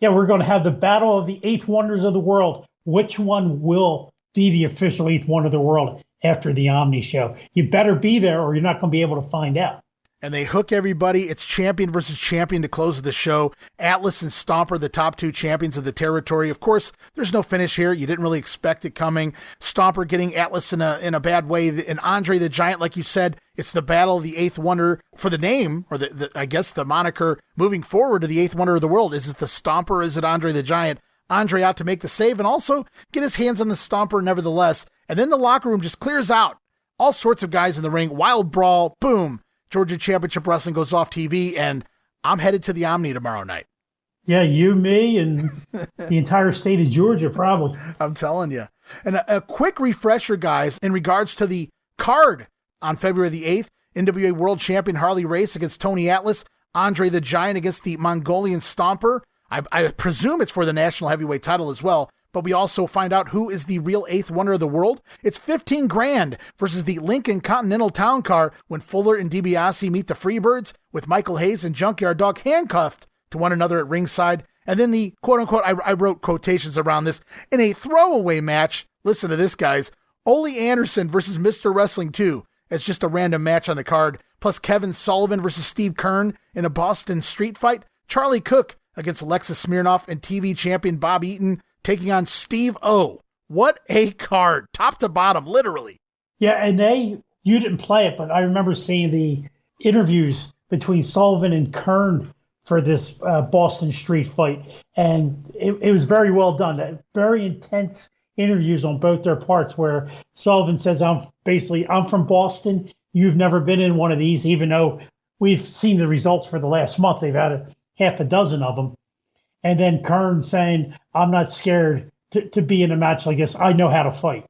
F: Yeah, we're going to have the battle of the eighth wonders of the world. Which one will be the official eighth wonder of the world after the Omni show? You better be there or you're not going to be able to find out.
E: And they hook everybody. It's champion versus champion to close the show. Atlas and Stomper, the top two champions of the territory. Of course, there's no finish here. You didn't really expect it coming. Stomper getting Atlas in a bad way. And Andre the Giant, like you said, it's the battle of the eighth wonder for the name, or I guess the moniker moving forward to the eighth wonder of the world. Is it the Stomper or is it Andre the Giant? Andre out to make the save and also get his hands on the Stomper nevertheless. And then the locker room just clears out. All sorts of guys in the ring. Wild brawl. Boom. Georgia Championship Wrestling goes off TV, and I'm headed to the Omni tomorrow night.
F: Yeah, you, me, and the entire state of Georgia, probably.
E: I'm telling you. And a quick refresher, guys, in regards to the card on February the 8th, NWA World Champion Harley Race against Tony Atlas, Andre the Giant against the Mongolian Stomper. I presume it's for the national heavyweight title as well. But we also find out who is the real eighth wonder of the world. It's $15,000 versus the Lincoln Continental Town Car when Fuller and DiBiase meet the Freebirds with Michael Hayes and Junkyard Dog handcuffed to one another at ringside. And then the quote-unquote, I wrote quotations around this, in a throwaway match, listen to this, guys, Ole Anderson versus Mr. Wrestling 2. It's just a random match on the card. Plus Kevin Sullivan versus Steve Kern in a Boston Streetfight. Charlie Cook against Alexis Smirnoff and TV champion Bobby Eaton taking on Steve O. What a card, top to bottom, literally.
F: Yeah, and you didn't play it, but I remember seeing the interviews between Sullivan and Kern for this Boston Streetfight, and it was very well done. Very intense interviews on both their parts where Sullivan says, I'm from Boston. You've never been in one of these, even though we've seen the results for the last month. They've had half a dozen of them. And then Kern saying, I'm not scared to be in a match like this. I know how to fight.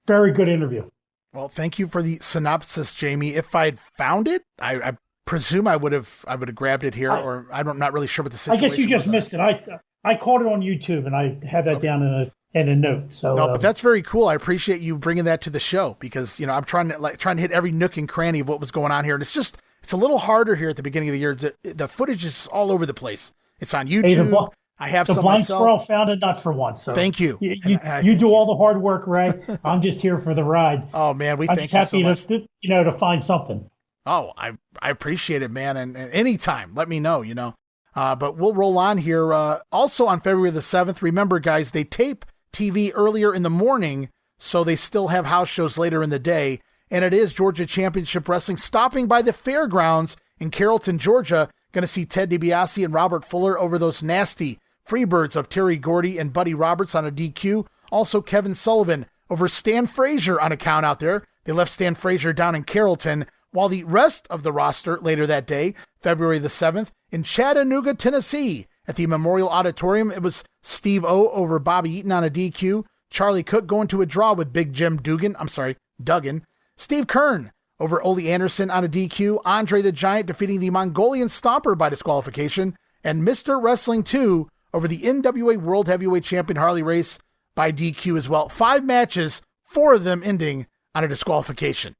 F: Very good interview.
E: Well, thank you for the synopsis, Jammie. If I'd found it, I presume I would have grabbed it here, or I'm not really sure what the situation
F: I guess you just missed it. I caught it on YouTube, and I had that down in a note. So
E: no, but that's very cool. I appreciate you bringing that to the show because I'm trying to hit every nook and cranny of what was going on here, and it's a little harder here at the beginning of the year. The footage is all over the place. It's on YouTube.
F: Hey,
E: I have
F: the
E: some
F: blind
E: myself.
F: squirrel found it not for once. So
E: thank you.
F: You do all the hard work, Ray. I'm just here for the ride.
E: Oh man,
F: I'm just happy to find something.
E: Oh, I appreciate it, man. And anytime, let me know. But we'll roll on here. Also on February the 7th, remember, guys, they tape TV earlier in the morning, so they still have house shows later in the day. and it is Georgia Championship Wrestling stopping by the fairgrounds in Carrollton, Georgia. Going to see Ted DiBiase and Robert Fuller over those nasty Freebirds of Terry Gordy and Buddy Roberts on a DQ. Also Kevin Sullivan over Stan Frazier on a count out there. They left Stan Frazier down in Carrollton, while the rest of the roster later that day, February the 7th, in Chattanooga, Tennessee, at the Memorial Auditorium, it was Steve O over Bobby Eaton on a DQ, Charlie Cook going to a draw with Big Jim Duggan, Steve Kern over Ole Anderson on a DQ, Andre the Giant defeating the Mongolian Stomper by disqualification, and Mr. Wrestling 2 over the NWA World Heavyweight Champion Harley Race by DQ as well. 5 matches, 4 of them ending on a disqualification.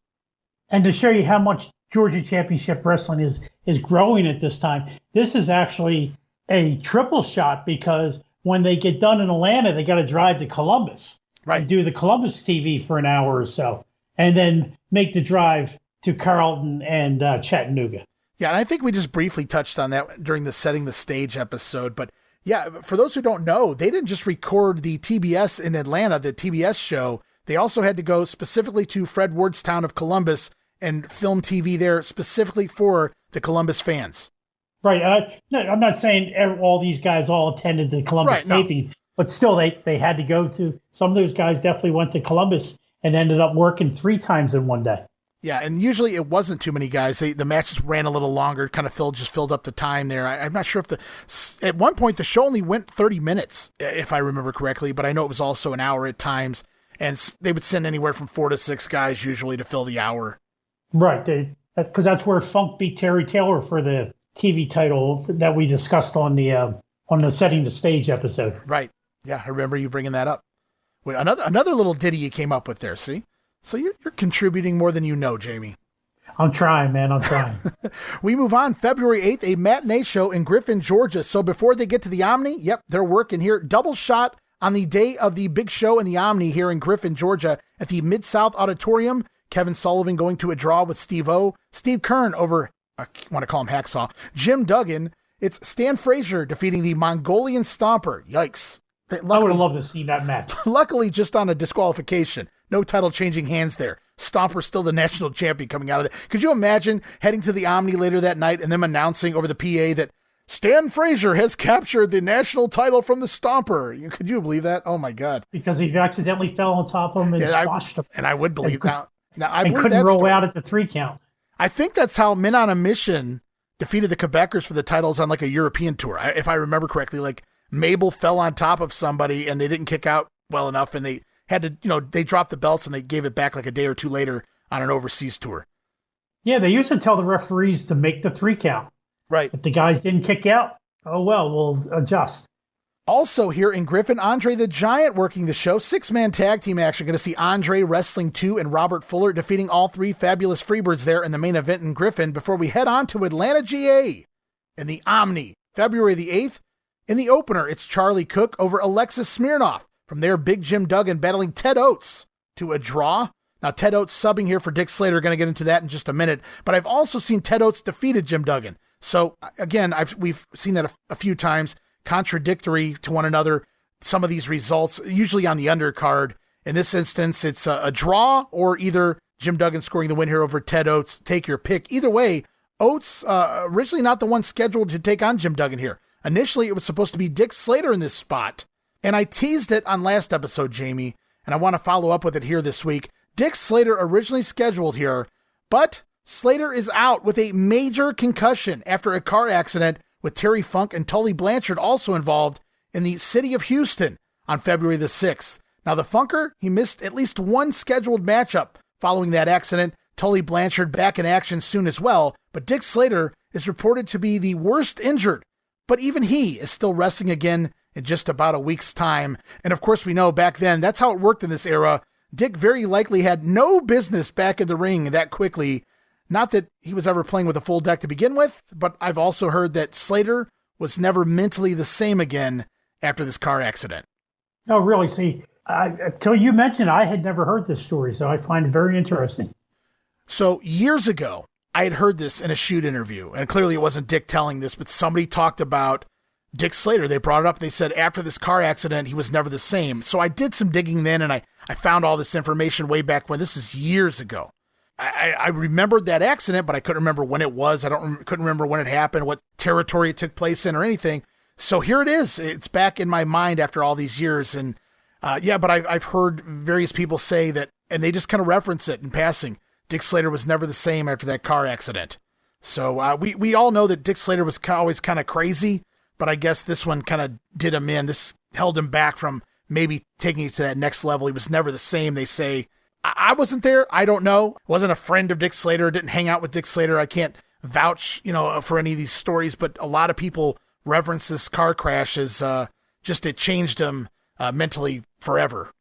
F: And to show you how much Georgia Championship Wrestling is growing at this time, this is actually a triple shot, because when they get done in Atlanta, they got to drive to Columbus.
E: Right.
F: And do the Columbus TV for an hour or so, and then make the drive to Carrollton and Chattanooga.
E: Yeah, and I think we just briefly touched on that during the Setting the Stage episode. But yeah, for those who don't know, they didn't just record the TBS in Atlanta, the TBS show. They also had to go specifically to Fred Ward's town of Columbus and film TV there specifically for the Columbus fans.
F: Right. I'm not saying all these guys all attended the Columbus taping, but still they had to go to, some of those guys definitely went to Columbus and ended up working 3 times in one day.
E: Yeah, and usually it wasn't too many guys. The matches ran a little longer, kind of filled up the time there. I'm not sure if at one point the show only went 30 minutes, if I remember correctly, but I know it was also an hour at times, and they would send anywhere from 4 to 6 guys usually to fill the hour. Right,
F: because that's where Funk beat Terry Taylor for the TV title that we discussed on the Setting the Stage episode.
E: Right. Yeah, I remember you bringing that up. Wait, another little ditty you came up with there, see? So you're contributing more than you know, Jamie.
F: I'm trying, man. I'm trying.
E: We move on. February 8th, a matinee show in Griffin, Georgia. So before they get to the Omni, yep, they're working here. Double shot on the day of the big show in the Omni here in Griffin, Georgia at the Mid-South Auditorium. Kevin Sullivan going to a draw with Steve O. Steve Kern over, I want to call him Hacksaw, Jim Duggan. It's Stan Frazier defeating the Mongolian Stomper. Yikes.
F: I would have loved to see that match.
E: Luckily, just on a disqualification. No title changing hands there. Stomper still the national champion coming out of it. Could you imagine heading to the Omni later that night and them announcing over the PA that Stan Frazier has captured the national title from the Stomper? Could you believe that? Oh, my God.
F: Because he accidentally fell on top of him and squashed him.
E: And I would believe that. Now,
F: I couldn't roll out at the 3 count.
E: I think that's how Men on a Mission defeated the Quebecers for the titles on like a European tour. If I remember correctly, like Mabel fell on top of somebody and they didn't kick out well enough, and they had to, they dropped the belts and they gave it back like a day or 2 later on an overseas tour.
F: Yeah, they used to tell the referees to make the 3 count.
E: Right.
F: If the guys didn't kick out, oh well, we'll adjust.
E: Also here in Griffin, Andre the Giant working the show. 6-man tag team action. Going to see Andre Wrestling 2 and Robert Fuller defeating all 3 fabulous Freebirds there in the main event in Griffin before we head on to Atlanta, GA in the Omni, February the 8th. In the opener, it's Charlie Cook over Alexis Smirnoff. From there, Big Jim Duggan battling Ted Oates to a draw. Now, Ted Oates subbing here for Dick Slater. Going to get into that in just a minute. But I've also seen Ted Oates defeated Jim Duggan. So, again, we've seen that a few times. Contradictory to one another, some of these results, usually on the undercard. In this instance, it's a draw or either Jim Duggan scoring the win here over Ted Oates. Take your pick. Either way, Oates, originally not the one scheduled to take on Jim Duggan here. Initially, it was supposed to be Dick Slater in this spot. And I teased it on last episode, Jamie, and I want to follow up with it here this week. Dick Slater originally scheduled here, but Slater is out with a major concussion after a car accident with Terry Funk and Tully Blanchard also involved in the city of Houston on February the 6th. Now, the Funker, he missed at least one scheduled matchup following that accident. Tully Blanchard back in action soon as well, but Dick Slater is reported to be the worst injured. But even he is still wrestling again in just about a week's time. And of course, we know back then, that's how it worked in this era. Dick very likely had no business back in the ring that quickly. Not that he was ever playing with a full deck to begin with, but I've also heard that Slater was never mentally the same again after this car accident.
F: Oh, really? See, until you mentioned, I had never heard this story, so I find it very interesting.
E: So years ago, I had heard this in a shoot interview, and clearly it wasn't Dick telling this, but somebody talked about Dick Slater. They brought it up. They said after this car accident, he was never the same. So I did some digging then, and I found all this information way back when. This is years ago. I remembered that accident, but I couldn't remember when it was. Couldn't remember when it happened, what territory it took place in or anything. So here it is. It's back in my mind after all these years. And but I've heard various people say that, and they just kind of reference it in passing. Dick Slater was never the same after that car accident. So we all know that Dick Slater was always kind of crazy, but I guess this one kind of did him in. This held him back from maybe taking it to that next level. He was never the same, they say. I wasn't there. I don't know. Wasn't a friend of Dick Slater. Didn't hang out with Dick Slater. I can't vouch, for any of these stories, but a lot of people reference this car crash as just it changed him mentally forever.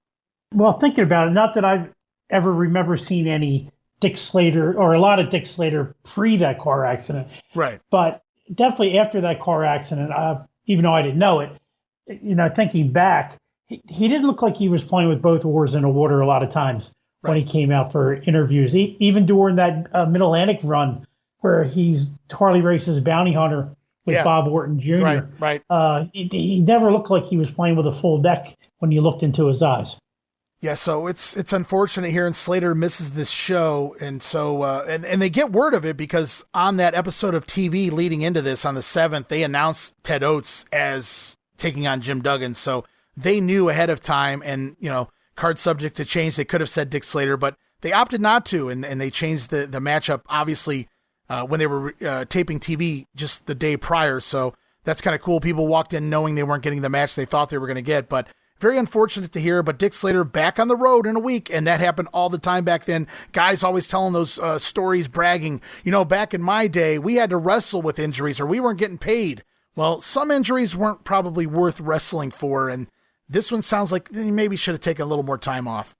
F: Well, thinking about it, not that I've ever remember seeing any Dick Slater or a lot of Dick Slater pre that car accident.
E: Right.
F: But definitely after that car accident, even though I didn't know it, thinking back, he didn't look like he was playing with both oars in the water a lot of times when he came out for interviews. Even during that Mid-Atlantic run where he's Harley Race's bounty hunter with Bob Orton Jr.
E: Right.
F: He never looked like he was playing with a full deck when you looked into his eyes.
E: Yeah, so it's unfortunate here, and Slater misses this show, and so and they get word of it because on that episode of TV leading into this on the 7th, they announced Ted Oates as taking on Jim Duggan, so they knew ahead of time, and card subject to change. They could have said Dick Slater, but they opted not to, and they changed the matchup obviously when they were taping TV just the day prior. So that's kind of cool. People walked in knowing they weren't getting the match they thought they were going to get, but very unfortunate to hear. But Dick Slater back on the road in a week, and that happened all the time back then. Guys always telling those stories, bragging, back in my day, we had to wrestle with injuries or we weren't getting paid. Well, some injuries weren't probably worth wrestling for, and this one sounds like you maybe should have taken a little more time off.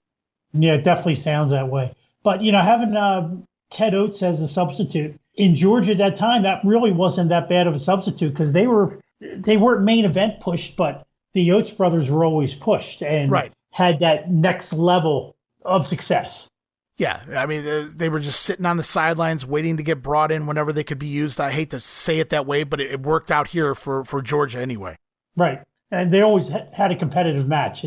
F: Yeah, it definitely sounds that way. But, having Ted Oates as a substitute in Georgia at that time, that really wasn't that bad of a substitute because they weren't main event pushed, but the Oates brothers were always pushed and had that next level of success.
E: Yeah, I mean, they were just sitting on the sidelines waiting to get brought in whenever they could be used. I hate to say it that way, but it worked out here for Georgia anyway.
F: Right. And they always had a competitive match.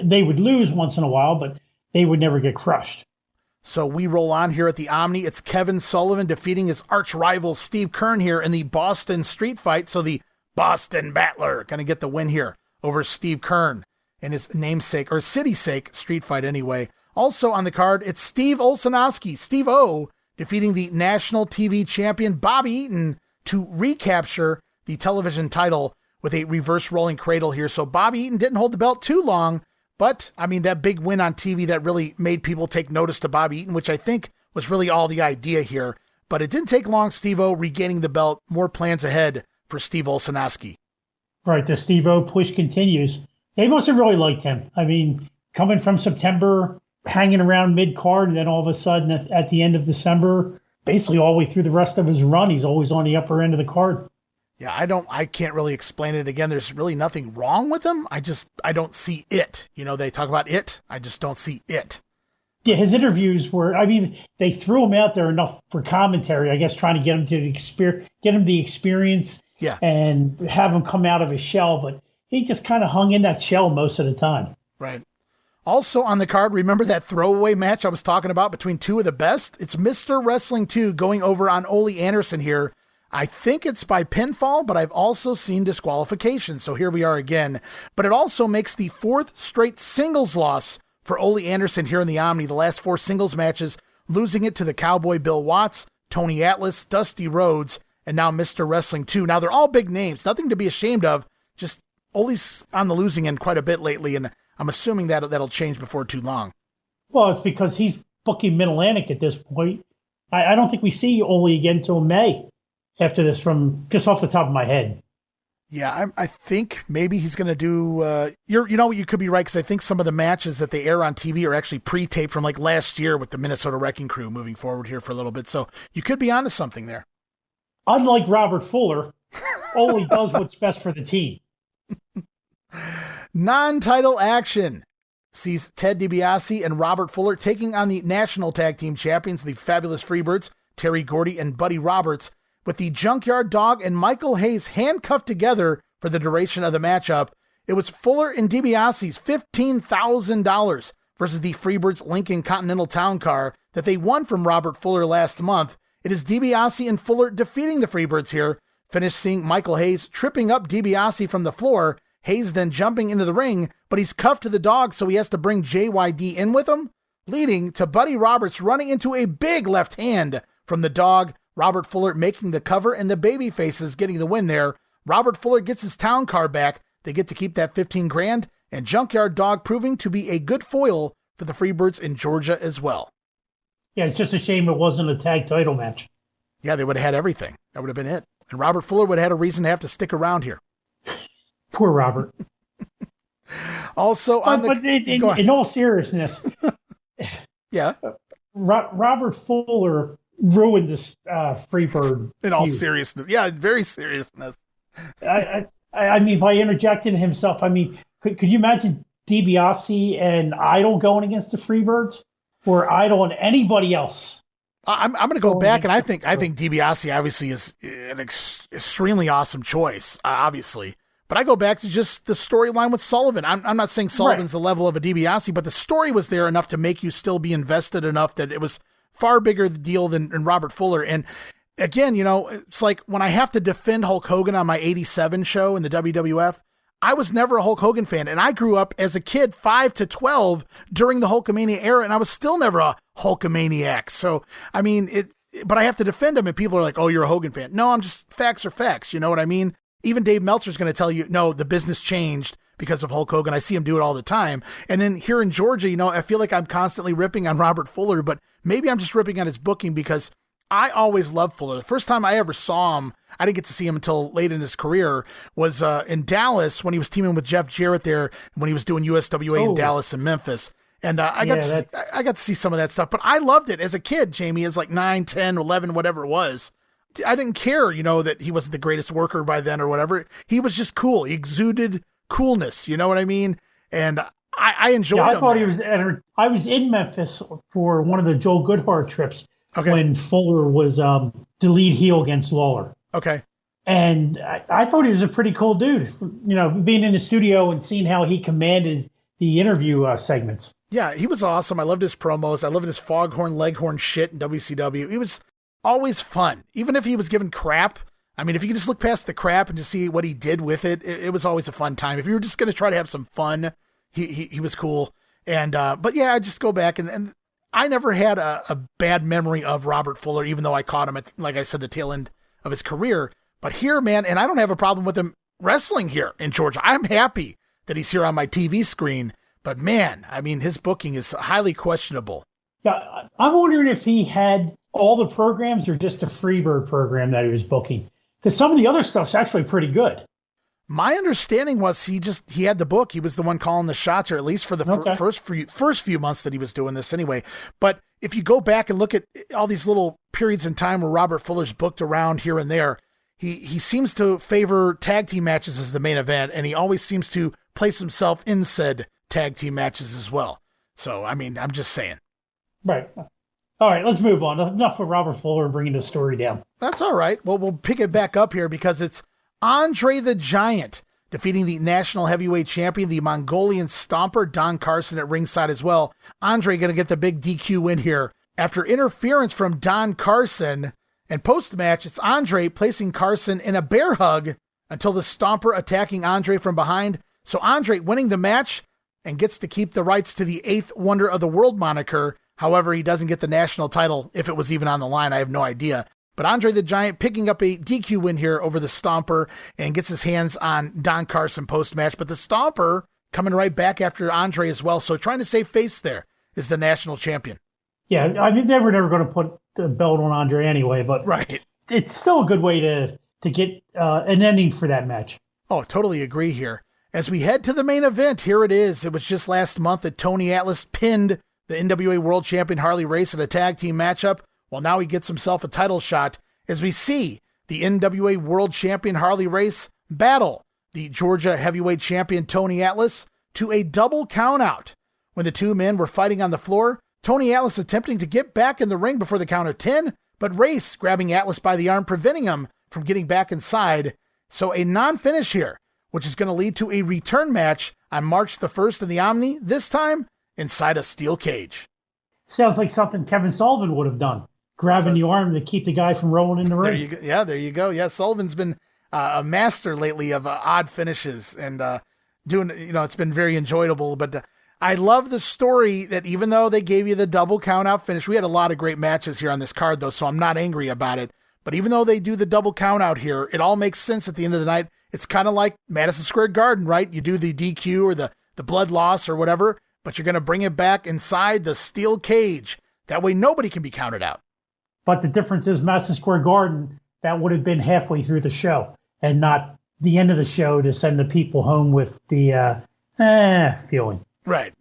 F: They would lose once in a while, but they would never get crushed.
E: So we roll on here at the Omni. It's Kevin Sullivan defeating his arch rival Steve Kern here in the Boston Streetfight. So the Boston Battler going to get the win here over Steve Kern in his namesake, or city-sake, street fight anyway. Also on the card, it's Steve Olszewski, Steve O, defeating the national TV champion Bobby Eaton to recapture the television title with a reverse rolling cradle here. So Bobby Eaton didn't hold the belt too long, but I mean, that big win on TV that really made people take notice to Bobby Eaton, which I think was really all the idea here. But it didn't take long, Steve O regaining the belt. More plans ahead for Steve Olszewski.
F: Right, the Steve O push continues. They must have really liked him. I mean, coming from September, hanging around mid-card, and then all of a sudden at the end of December, basically all the way through the rest of his run, he's always on the upper end of the card.
E: Yeah, I can't really explain it. Again, there's really nothing wrong with him. I don't see it. They talk about it. I just don't see it.
F: Yeah, his interviews were, they threw him out there enough for commentary, I guess, trying to get him the experience and have him come out of his shell, but he just kind of hung in that shell most of the time.
E: Right. Also on the card, remember that throwaway match I was talking about between two of the best? It's Mr. Wrestling 2 going over on Ole Anderson here. I think it's by pinfall, but I've also seen disqualification. So here we are again. But it also makes the 4th straight singles loss for Ole Anderson here in the Omni. The last 4 singles matches, losing it to the Cowboy Bill Watts, Tony Atlas, Dusty Rhodes, and now Mr. Wrestling 2. Now, they're all big names. Nothing to be ashamed of. Just Ole's on the losing end quite a bit lately, and I'm assuming that'll change before too long.
F: Well, it's because he's booking Mid-Atlantic at this point. I don't think we see Ole again until May after this, from just off the top of my head.
E: Yeah, I think maybe he's going to do, you could be right, because I think some of the matches that they air on TV are actually pre-taped from like last year with the Minnesota Wrecking Crew moving forward here for a little bit. So you could be onto something there.
F: Unlike Robert Fuller, Ole does what's best for the team.
E: Non-title action sees Ted DiBiase and Robert Fuller taking on the national tag team champions, the Fabulous Freebirds, Terry Gordy and Buddy Roberts, with the Junkyard Dog and Michael Hayes handcuffed together for the duration of the matchup. It was Fuller and DiBiase's $15,000 versus the Freebirds Lincoln Continental Town Car that they won from Robert Fuller last month. It is Dibiase and Fuller defeating the Freebirds here. Finish seeing Michael Hayes tripping up Dibiase from the floor. Hayes then jumping into the ring, but he's cuffed to the dog, so he has to bring JYD in with him, leading to Buddy Roberts running into a big left hand from the dog. Robert Fuller making the cover and the baby faces getting the win there. Robert Fuller gets his town car back. They get to keep that 15 grand, and Junkyard Dog proving to be a good foil for the Freebirds in Georgia as well.
F: Yeah, it's just a shame it wasn't a tag title match.
E: Yeah, they would have had everything. That would have been it. And Robert Fuller would have had a reason to have to stick around here.
F: Poor Robert.
E: Also,
F: in all seriousness,
E: yeah,
F: Robert Fuller ruined this Freebird.
E: In all seriousness, yeah, very seriousness.
F: I mean, by interjecting himself, I mean, could you imagine DiBiase and Idol going against the Freebirds, or Idol and anybody else?
E: I'm going to go back, and I think DiBiase obviously is an extremely awesome choice, obviously. But I go back to just the storyline with Sullivan. I'm not saying Sullivan's the level of a DiBiase, but the story was there enough to make you still be invested enough that it was far bigger deal than Robert Fuller. And again, you know, it's like when I have to defend Hulk Hogan on my 87 show in the WWF, I was never a Hulk Hogan fan. And I grew up as a kid 5 to 12 during the Hulkamania era, and I was still never a Hulkamaniac. So, I mean, but I have to defend him, and people are like, oh, you're a Hogan fan. No, I'm just, facts are facts. You know what I mean? Even Dave Meltzer's going to tell you, no, the business changed because of Hulk Hogan. I see him do it all the time. And then here in Georgia, you know, I feel like I'm constantly ripping on Robert Fuller, but maybe I'm just ripping on his booking because I always loved Fuller. The first time I ever saw him, I didn't get to see him until late in his career, was in Dallas when he was teaming with Jeff Jarrett there when he was doing USWA in Dallas and Memphis. And I got to see some of that stuff, but I loved it as a kid, Jamie, as like 9, 10, 11, whatever it was. I didn't care, you know, that he wasn't the greatest worker by then or whatever. He was just cool. He exuded coolness. You know what I mean? And I enjoyed him.
F: I thought he was. I was in Memphis for one of the Joel Goodhart trips when Fuller was the lead heel against Lawler.
E: Okay.
F: And I thought he was a pretty cool dude. You know, being in the studio and seeing how he commanded the interview segments.
E: Yeah, he was awesome. I loved his promos. I loved his foghorn, leghorn shit in WCW. He was always fun, even if he was given crap. I mean, if you could just look past the crap and just see what he did with it, it was always a fun time. If you were just going to try to have some fun, he was cool. And but yeah, I just go back and I never had a bad memory of Robert Fuller, even though I caught him at, like I said, the tail end of his career. But here, man, and I don't have a problem with him wrestling here in Georgia. I'm happy that he's here on my TV screen. But man, I mean, his booking is highly questionable.
F: Yeah, I'm wondering if he had all the programs or just the Freebird program that he was booking, because some of the other stuff's actually pretty good.
E: My understanding was he had the book. He was the one calling the shots, or at least for the first few months that he was doing this anyway. But if you go back and look at all these little periods in time where Robert Fuller's booked around here and there, he seems to favor tag team matches as the main event, and he always seems to place himself in said tag team matches as well. So, I mean, I'm just saying.
F: Right. All right, let's move on. Enough of Robert Fuller bringing the story down.
E: That's all right. Well, we'll pick it back up here because it's Andre the Giant defeating the national heavyweight champion, the Mongolian Stomper, Don Carson at ringside as well. Andre going to get the big DQ win here. After interference from Don Carson, and post-match, it's Andre placing Carson in a bear hug until the Stomper attacking Andre from behind. So Andre winning the match and gets to keep the rights to the 8th Wonder of the World moniker. However, he doesn't get the national title, if it was even on the line. I have no idea. But Andre the Giant picking up a DQ win here over the Stomper and gets his hands on Don Carson post-match. But the Stomper coming right back after Andre as well. So trying to save face there is the national champion.
F: Yeah, I mean, they were never going to put the belt on Andre anyway, but
E: right.
F: It's still a good way to get an ending for that match.
E: Oh, totally agree here. As we head to the main event, here it is. It was just last month that Tony Atlas pinned the NWA World Champion Harley Race in a tag team matchup. Well, now he gets himself a title shot as we see the NWA World Champion Harley Race battle the Georgia Heavyweight Champion Tony Atlas to a double countout. When the two men were fighting on the floor, Tony Atlas attempting to get back in the ring before the count of 10, but Race grabbing Atlas by the arm, preventing him from getting back inside. So a non-finish here, which is going to lead to a return match on March the 1st in the Omni. This time, inside a steel cage.
F: Sounds like something Kevin Sullivan would have done, grabbing the arm to keep the guy from rolling in the ring.
E: There you go. Yeah, Sullivan's been a master lately of odd finishes and doing, it's been very enjoyable. But I love the story that even though they gave you the double count out finish, we had a lot of great matches here on this card, though, so I'm not angry about it. But even though they do the double count out here, it all makes sense at the end of the night. It's kind of like Madison Square Garden, right? You do the DQ or the blood loss or whatever, but you're going to bring it back inside the steel cage. That way nobody can be counted out.
F: But the difference is Madison Square Garden, that would have been halfway through the show and not the end of the show to send the people home with the feeling.
E: Right.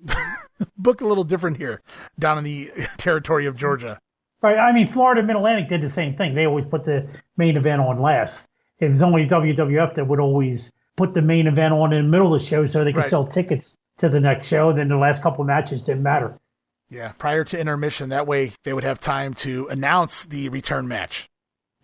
E: Book a little different here down in the territory of Georgia.
F: Right. I mean, Florida Mid-Atlantic did the same thing. They always put the main event on last. It was only WWF that would always put the main event on in the middle of the show so they could sell tickets to the next show. Then the last couple of matches didn't matter.
E: Yeah, prior to intermission. That way they would have time to announce the return match.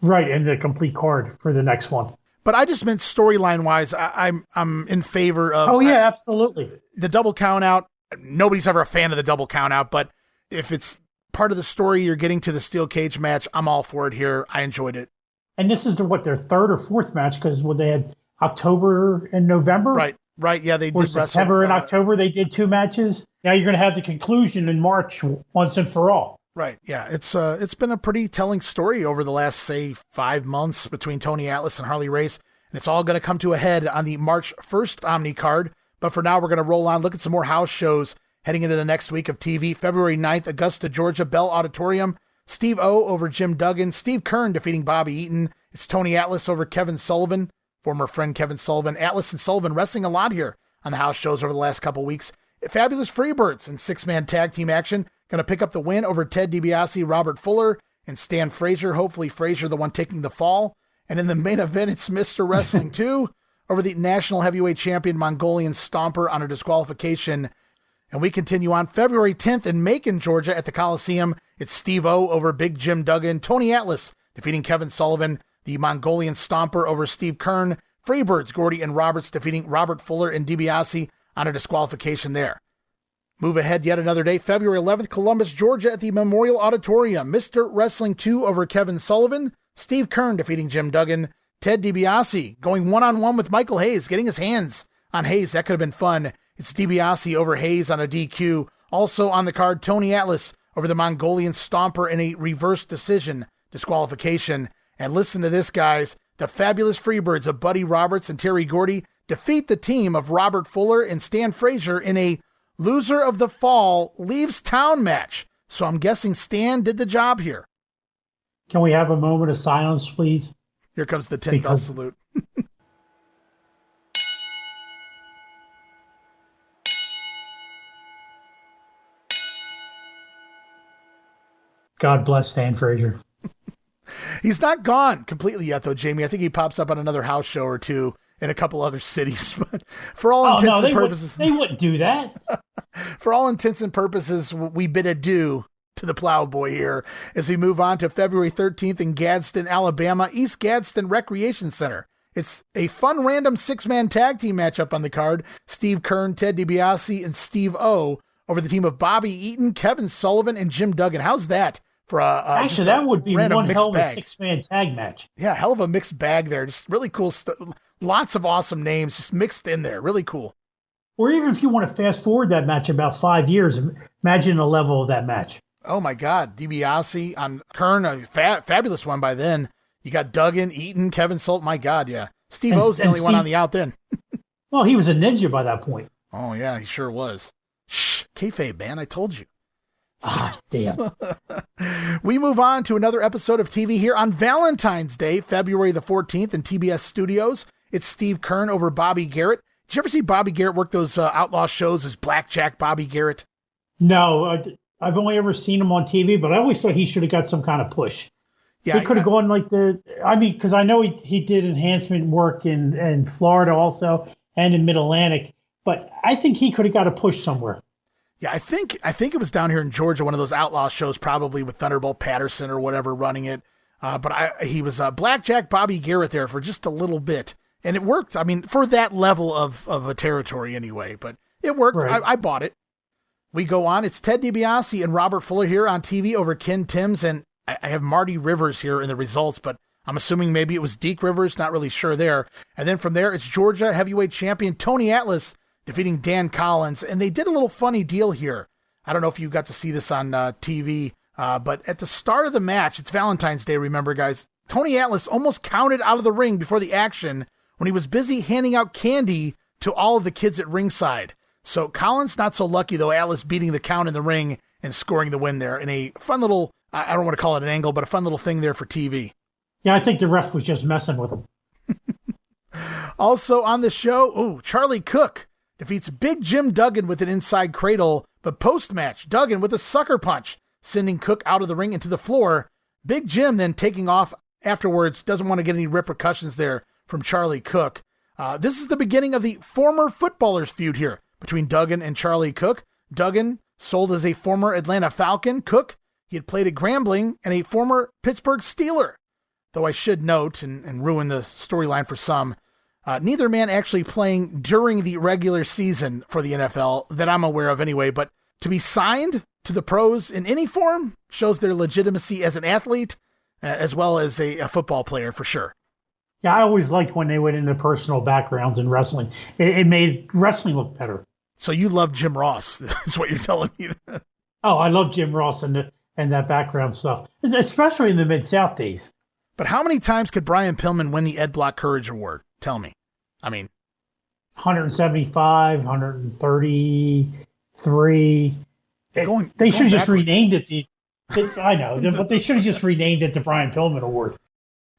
F: Right, and the complete card for the next one.
E: But I just meant storyline-wise, I'm in favor of...
F: Oh, yeah, absolutely.
E: The double count-out. Nobody's ever a fan of the double count-out, but if it's part of the story you're getting to the steel cage match, I'm all for it here. I enjoyed it.
F: And this is their third or fourth match, because they had October and November?
E: Right, yeah, they did wrestle.
F: September and October, they did 2 matches. Now you're going to have the conclusion in March once and for all. Right,
E: yeah, it's been a pretty telling story over the last, say, 5 months between Tony Atlas and Harley Race, and it's all going to come to a head on the March 1st Omni card. But for now, we're going to roll on, look at some more house shows heading into the next week of TV. February 9th, Augusta, Georgia, Bell Auditorium. Steve O over Jim Duggan. Steve Kern defeating Bobby Eaton. It's Tony Atlas over Kevin Sullivan, former friend Kevin Sullivan. Atlas and Sullivan wrestling a lot here on the house shows over the last couple weeks. Fabulous Freebirds in 6-man tag team action. Going to pick up the win over Ted DiBiase, Robert Fuller, and Stan Frazier. Hopefully Frazier the one taking the fall. And in the main event, it's Mr. Wrestling 2 over the national heavyweight champion Mongolian Stomper on a disqualification. And we continue on February 10th in Macon, Georgia at the Coliseum. It's Steve O over Big Jim Duggan. Tony Atlas defeating Kevin Sullivan. The Mongolian Stomper over Steve Kern. Freebirds, Gordy and Roberts defeating Robert Fuller and DiBiase on a disqualification there. Move ahead yet another day. February 11th, Columbus, Georgia at the Memorial Auditorium. Mr. Wrestling 2 over Kevin Sullivan. Steve Kern defeating Jim Duggan. Ted DiBiase going one-on-one with Michael Hayes, getting his hands on Hayes. That could have been fun. It's DiBiase over Hayes on a DQ. Also on the card, Tony Atlas over the Mongolian Stomper in a reverse decision disqualification. And listen to this, guys. The Fabulous Freebirds of Buddy Roberts and Terry Gordy defeat the team of Robert Fuller and Stan Frazier in a loser of the fall leaves town match. So I'm guessing Stan did the job here.
F: Can we have a moment of silence, please?
E: Here comes the 10-bell salute.
F: God bless Stan Frazier.
E: He's not gone completely yet, though, Jamie. I think he pops up on another house show or two in a couple other cities. But for all intents and purposes...
F: they wouldn't do that.
E: For all intents and purposes, we bid adieu to the Plowboy here as we move on to February 13th in Gadsden, Alabama, East Gadsden Recreation Center. It's a fun random 6-man tag team matchup on the card. Steve Kern, Ted DiBiase, and Steve O over the team of Bobby Eaton, Kevin Sullivan, and Jim Duggan. How's that?
F: Actually, that would be one hell of a 6-man tag match.
E: Yeah, hell of a mixed bag there. Just really cool stuff. Lots of awesome names just mixed in there. Really cool.
F: Or even if you want to fast forward that match about 5 years, imagine the level of that match.
E: Oh, my God. DiBiase on Kern, a fabulous one by then. You got Duggan, Eaton, Kevin Sullivan. My God, yeah. Steve O's the only one on the out then.
F: Well, he was a ninja by that point.
E: Oh, yeah, he sure was. Shh, kayfabe, man. I told you.
F: Ah, damn.
E: We move on to another episode of TV here on Valentine's Day, February the 14th in TBS Studios. It's Steve Kern over Bobby Garrett. Did you ever see Bobby Garrett work those outlaw shows as Blackjack Bobby Garrett?
F: No, I've only ever seen him on TV, but I always thought he should have got some kind of push. Yeah, he could have gone like because I know he did enhancement work in Florida also and in Mid-Atlantic, but I think he could have got a push somewhere.
E: Yeah, I think it was down here in Georgia, one of those outlaw shows, probably with Thunderbolt Patterson or whatever running it. But he was Blackjack Bobby Garrett there for just a little bit, and it worked. I mean, for that level of a territory anyway, but it worked. Right. I bought it. We go on. It's Ted DiBiase and Robert Fuller here on TV over Ken Timms, and I have Marty Rivers here in the results, but I'm assuming maybe it was Deke Rivers, not really sure there. And then from there, it's Georgia heavyweight champion Tony Atlas defeating Dan Collins, and they did a little funny deal here. I don't know if you got to see this on TV, but at the start of the match, it's Valentine's Day, remember, guys, Tony Atlas almost counted out of the ring before the action when he was busy handing out candy to all of the kids at ringside. So Collins not so lucky, though, Atlas beating the count in the ring and scoring the win there in a fun little, I don't want to call it an angle, but a fun little thing there for TV.
F: Yeah, I think the ref was just messing with him.
E: Also on the show, Charlie Cook defeats Big Jim Duggan with an inside cradle, but post-match, Duggan with a sucker punch, sending Cook out of the ring into the floor. Big Jim then taking off afterwards, doesn't want to get any repercussions there from Charlie Cook. This is the beginning of the former footballers feud here between Duggan and Charlie Cook. Duggan sold as a former Atlanta Falcon. Cook, he had played at Grambling and a former Pittsburgh Steeler. Though I should note, and ruin the storyline for some, neither man actually playing during the regular season for the NFL that I'm aware of anyway, but to be signed to the pros in any form shows their legitimacy as an athlete as well as a football player for sure.
F: Yeah, I always liked when they went into personal backgrounds in wrestling. It made wrestling look better.
E: So you love Jim Ross, is what you're telling me.
F: Oh, I love Jim Ross and that background stuff, especially in the Mid-South days.
E: But how many times could Brian Pillman win the Ed Block Courage Award? Tell me. I mean,
F: 175, 133. They should have just renamed it. I know, but they should have just renamed it the Brian Pillman Award.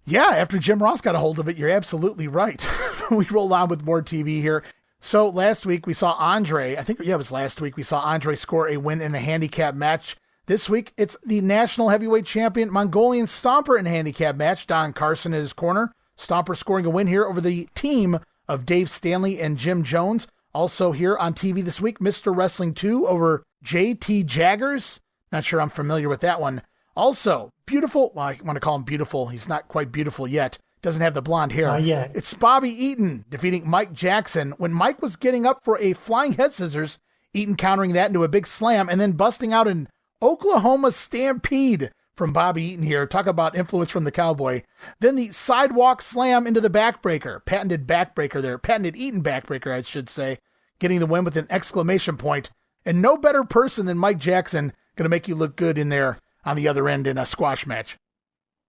E: Yeah, after Jim Ross got a hold of it, you're absolutely right. We roll on with more TV here. So last week we saw Andre, it was last week, we saw Andre score a win in a handicap match. This week, it's the national heavyweight champion Mongolian Stomper in a handicap match. Don Carson in his corner. Stomper scoring a win here over the team of Dave Stanley and Jim Jones. Also here on TV this week, Mr. Wrestling 2 over JT Jaggers. Not sure I'm familiar with that one. Also, beautiful, well, I want to call him beautiful. He's not quite beautiful yet. Doesn't have the blonde hair. It's Bobby Eaton defeating Mike Jackson when Mike was getting up for a flying head scissors. Eaton countering that into a big slam and then busting out an Oklahoma Stampede from Bobby Eaton here. Talk about influence from the Cowboy. Then the sidewalk slam into the backbreaker. Patented backbreaker there. Patented Eaton backbreaker, I should say. Getting the win with an exclamation point. And no better person than Mike Jackson going to make you look good in there on the other end in a squash match.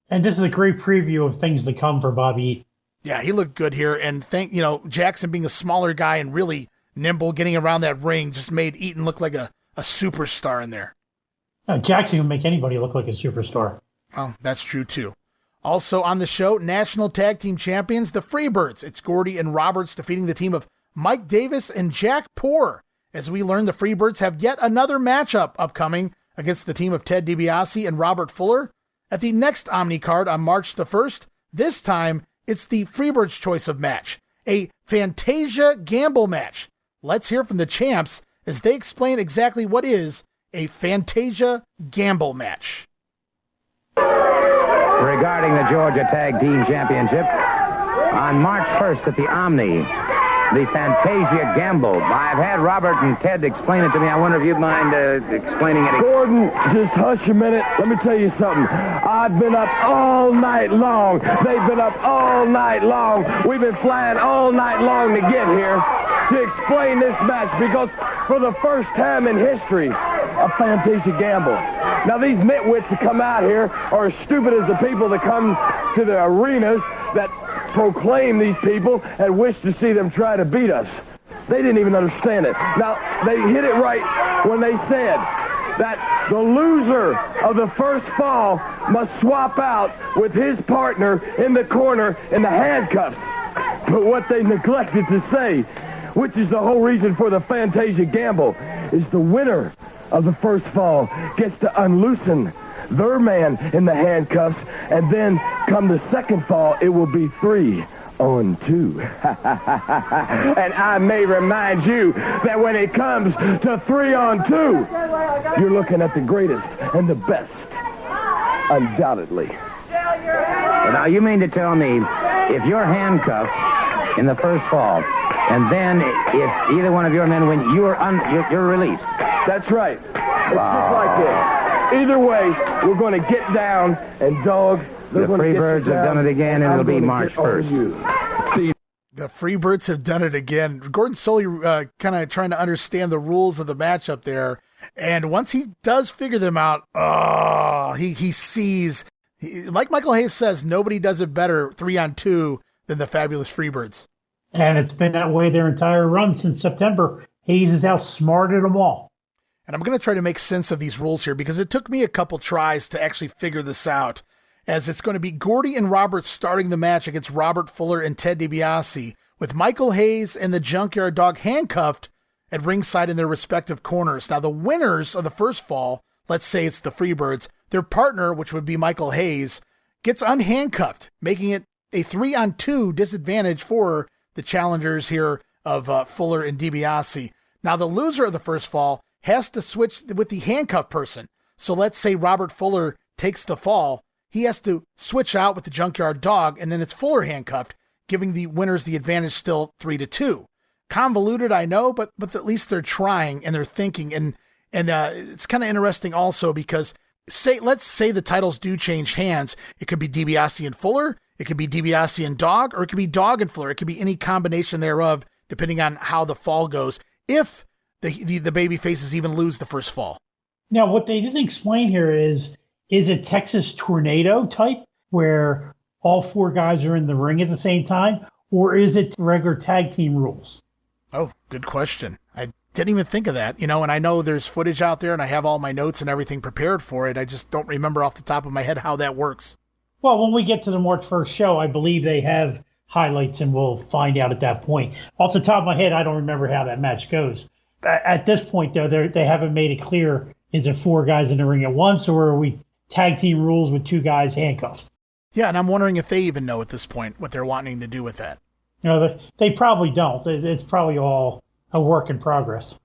F: And this is a great preview of things to come for Bobby Eaton.
E: Yeah, he looked good here. And Jackson being a smaller guy and really nimble getting around that ring just made Eaton look like a superstar in there.
F: Jackson can make anybody look like a superstar.
E: Well, that's true, too. Also on the show, National Tag Team Champions, the Freebirds. It's Gordy and Roberts defeating the team of Mike Davis and Jack Poor. As we learn, the Freebirds have yet another matchup upcoming against the team of Ted DiBiase and Robert Fuller at the next Omni card on March the 1st. This time, it's the Freebirds' choice of match, a Fantasia Gamble Match. Let's hear from the champs as they explain exactly what is a Fantasia Gamble Match.
K: Regarding the Georgia Tag Team Championship, on March 1st at the Omni, the Fantasia Gamble. I've had Robert and Ted explain it to me. I wonder if you'd mind explaining it.
G: Gordon, just hush a minute. Let me tell you something. I've been up all night long. They've been up all night long. We've been flying all night long to get here to explain this match because for the first time in history, a Fantasia Gamble. Now, these nitwits that come out here are as stupid as the people that come to the arenas that proclaim these people and wish to see them try to beat us. They didn't even understand it. Now, they hit it right when they said that the loser of the first fall must swap out with his partner in the corner in the handcuffs. But what they neglected to say, which is the whole reason for the Fantasia Gamble, is the winner of the first fall gets to unloosen their man in the handcuffs, and then come the second fall, it will be 3-on-2. And I may remind you that when it comes to 3-on-2, you're looking at the greatest and the best, undoubtedly.
K: Now, you mean to tell me if you're handcuffed in the first fall, and then if either one of your men win, you're released?
L: That's right. It's just like this. Either way, we're going to get down and dog.
K: The Freebirds have done it again, and it'll be March 1st.
E: The Freebirds have done it again. Gordon Solie kind of trying to understand the rules of the matchup there. And once he does figure them out, he sees, like Michael Hayes says, nobody does it better 3-on-2 than the fabulous Freebirds.
F: And it's been that way their entire run since September. Hayes has outsmarted them all.
E: And I'm going to try to make sense of these rules here because it took me a couple tries to actually figure this out, as it's going to be Gordy and Robert starting the match against Robert Fuller and Ted DiBiase, with Michael Hayes and the Junkyard Dog handcuffed at ringside in their respective corners. Now, the winners of the first fall, let's say it's the Freebirds, their partner, which would be Michael Hayes, gets unhandcuffed, making it a 3-on-2 disadvantage for the challengers here of Fuller and DiBiase. Now, the loser of the first fall has to switch with the handcuffed person. So let's say Robert Fuller takes the fall. He has to switch out with the Junkyard Dog, and then it's Fuller handcuffed, giving the winners the advantage still 3-2. Convoluted, I know, but at least they're trying and they're thinking. And it's kind of interesting also because let's say the titles do change hands. It could be DiBiase and Fuller, it could be DiBiase and Dog, or it could be Dog and Fuller. It could be any combination thereof, depending on how the fall goes, if the baby faces even lose the first fall.
F: Now, what they didn't explain here is it Texas Tornado type, where all four guys are in the ring at the same time, or is it regular tag team rules?
E: Oh, good question. I didn't even think of that, and I know there's footage out there and I have all my notes and everything prepared for it. I just don't remember off the top of my head how that works.
F: Well, when we get to the March 1st show, I believe they have highlights and we'll find out at that point. Off the top of my head, I don't remember how that match goes. At this point, though, they haven't made it clear, is it four guys in the ring at once, or are we tag team rules with two guys handcuffed?
E: Yeah, and I'm wondering if they even know at this point what they're wanting to do with that.
F: They probably don't. It's probably all a work in progress.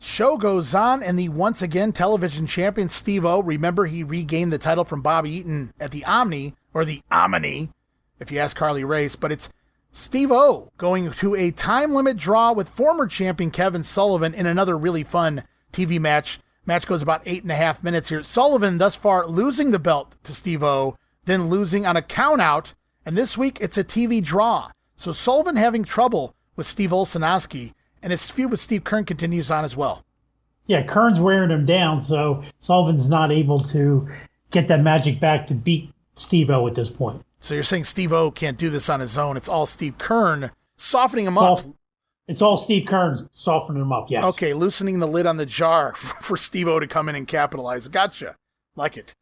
E: Show goes on, and the once again television champion Steve-O, remember he regained the title from Bobby Eaton at the Omni, or the Omni, if you ask Harley Race, but it's Steve-O going to a time limit draw with former champion Kevin Sullivan in another really fun TV match. Match goes about 8.5 minutes here. Sullivan thus far losing the belt to Steve-O, then losing on a count out, and this week it's a TV draw. So Sullivan having trouble with Steve Olszewski, and his feud with Steve Keirn continues on as well.
F: Yeah, Keirn's wearing him down, so Sullivan's not able to get that magic back to beat Steve-O at this point.
E: So you're saying Steve-O can't do this on his own. It's all Steve Keirn softening him up.
F: It's all Steve Keirn softening him up, yes.
E: Okay, loosening the lid on the jar for Steve-O to come in and capitalize. Gotcha. Like it.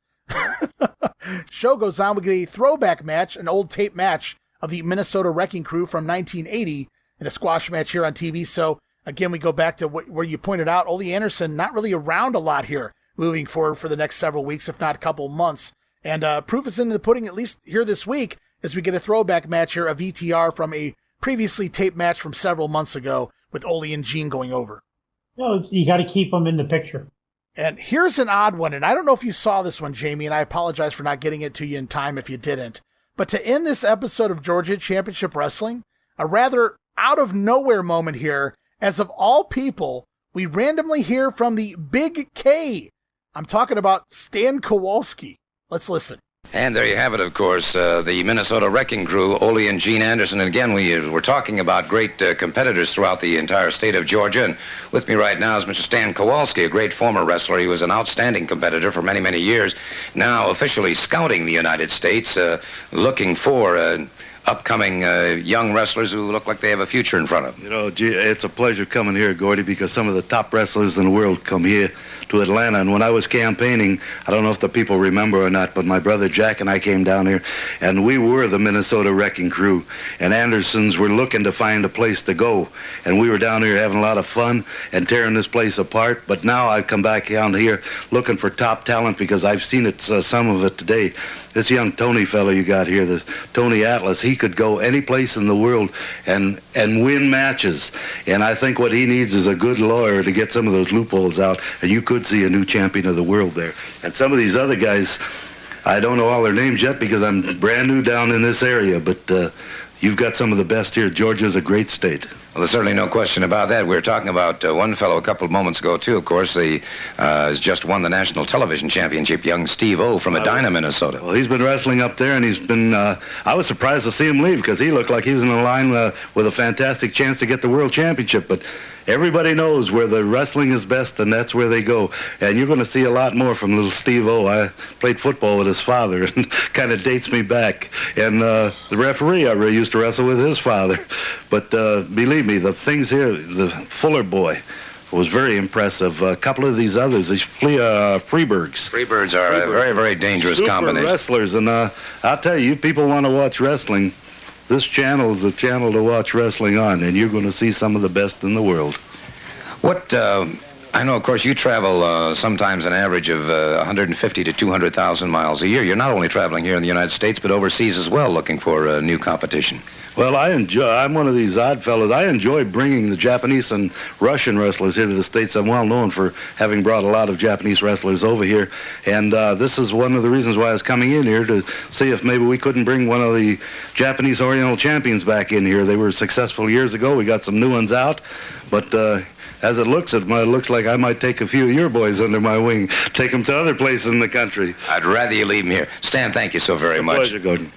E: Show goes on. We get a throwback match, an old tape match of the Minnesota Wrecking Crew from 1980 in a squash match here on TV. So, again, we go back to where you pointed out, Ole Anderson not really around a lot here moving forward for the next several weeks, if not a couple months. And proof is in the pudding, at least here this week, as we get a throwback match here of VTR from a previously taped match from several months ago with Ole and Gene going over.
F: You got to keep them in the picture.
E: And here's an odd one, and I don't know if you saw this one, Jamie, and I apologize for not getting it to you in time if you didn't. But to end this episode of Georgia Championship Wrestling, a rather out-of-nowhere moment here, as of all people, we randomly hear from the Big K. I'm talking about Stan Kowalski. Let's listen.
B: And there you have it, of course, the Minnesota Wrecking Crew, Ole and Gene Anderson. And again, we're talking about great competitors throughout the entire state of Georgia. And with me right now is Mr. Stan Kowalski, a great former wrestler. He was an outstanding competitor for many, many years. Now officially scouting the United States, looking for upcoming young wrestlers who look like they have a future in front of them.
M: Gee, it's a pleasure coming here, Gordy, because some of the top wrestlers in the world come here to Atlanta. And when I was campaigning, I don't know if the people remember or not, but my brother Jack and I came down here, and we were the Minnesota Wrecking Crew. And Andersons were looking to find a place to go. And we were down here having a lot of fun and tearing this place apart. But now I've come back down here looking for top talent because I've seen it, some of it today. This young Tony fellow you got here, the Tony Atlas, he could go any place in the world and win matches. And I think what he needs is a good lawyer to get some of those loopholes out, and you could see a new champion of the world there. And some of these other guys, I don't know all their names yet because I'm brand new down in this area, but you've got some of the best here. Georgia's a great state.
B: Well, there's certainly no question about that. We were talking about one fellow a couple of moments ago, too, of course. He has just won the National Television Championship, young Steve-O from Edina, Minnesota.
M: Well, he's been wrestling up there, and he's been, I was surprised to see him leave because he looked like he was in a line with a fantastic chance to get the World Championship. But everybody knows where the wrestling is best, and that's where they go. And you're going to see a lot more from little Steve-O. I played football with his father, and kind of dates me back. And the referee, I used to wrestle with his father. But believe me, the things here, the Fuller boy was very impressive. A couple of these others, these Freebirds.
B: Freebirds are a very, very dangerous combination.
M: Wrestlers, and I'll tell you, people want to watch wrestling. This channel is the channel to watch wrestling on, and you're going to see some of the best in the world.
B: What, I know, of course, you travel sometimes an average of 150 to 200,000 miles a year. You're not only traveling here in the United States, but overseas as well, looking for new competition.
M: Well, I'm one of these odd fellows. I enjoy bringing the Japanese and Russian wrestlers here to the States. I'm well known for having brought a lot of Japanese wrestlers over here. And this is one of the reasons why I was coming in here, to see if maybe we couldn't bring one of the Japanese Oriental champions back in here. They were successful years ago. We got some new ones out. But as it looks like I might take a few of your boys under my wing, take them to other places in the country.
B: I'd rather you leave them here. Stan, thank you so very much.
M: Pleasure, Gordon.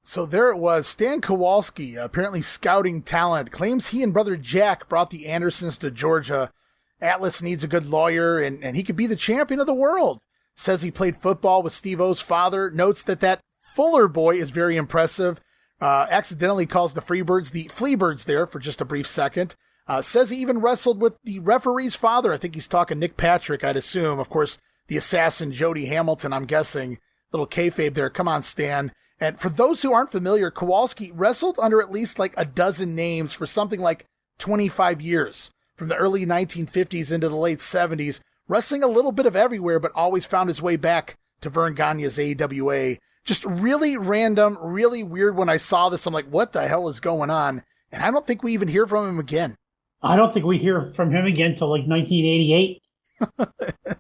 E: So there it was. Stan Kowalski, apparently scouting talent, claims he and brother Jack brought the Andersons to Georgia. Atlas needs a good lawyer, and he could be the champion of the world. Says he played football with Steve-O's father. Notes that Fuller boy is very impressive. Accidentally calls the Freebirds the Fleabirds there for just a brief second. Says he even wrestled with the referee's father. I think he's talking Nick Patrick, I'd assume. Of course, the assassin Jody Hamilton, I'm guessing. Little kayfabe there. Come on, Stan. And for those who aren't familiar, Kowalski wrestled under at least like a dozen names for something like 25 years, from the early 1950s into the late 70s, wrestling a little bit of everywhere, but always found his way back to Vern Gagne's AWA. Just really random, really weird. When I saw this, I'm like, what the hell is going on? And I don't think we even hear from him again.
F: I don't think we hear from him again till like 1988.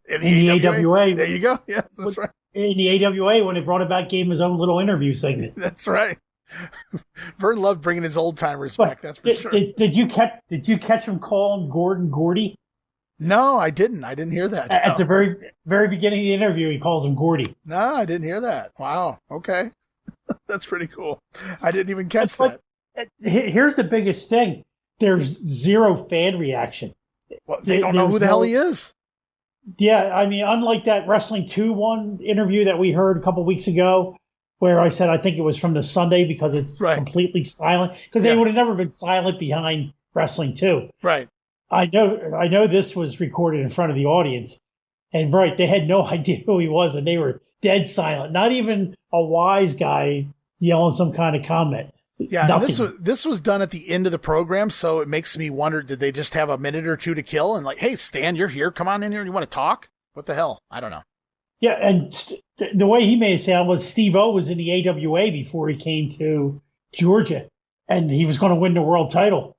E: in the
F: AWA.
E: There you go. Yeah, that's right.
F: In the AWA, when they brought it back, gave him his own little interview segment.
E: That's right. Vern loved bringing his old timers back. That's for sure.
F: Did you catch him calling Gordon Gordy?
E: No, I didn't. I didn't hear that.
F: At the very beginning of the interview, he calls him Gordy.
E: No, I didn't hear that. Wow. Okay. That's pretty cool. I didn't even catch that.
F: Here's the biggest thing. There's zero fan reaction.
E: Well, they don't know who the hell he is.
F: Yeah, I mean, unlike that Wrestling 2-1 interview that we heard a couple weeks ago, where I said I think it was from the Sunday because it's completely silent, because they would have never been silent behind Wrestling 2.
E: Right.
F: I know this was recorded in front of the audience, and they had no idea who he was, and they were dead silent. Not even a wise guy yelling some kind of comment.
E: Yeah, this was done at the end of the program, so it makes me wonder, did they just have a minute or two to kill and like, hey, Stan, you're here, come on in here, you want to talk? What the hell? I don't know.
F: Yeah, and the way he made it sound was Steve-O was in the AWA before he came to Georgia, and he was going to win the world title.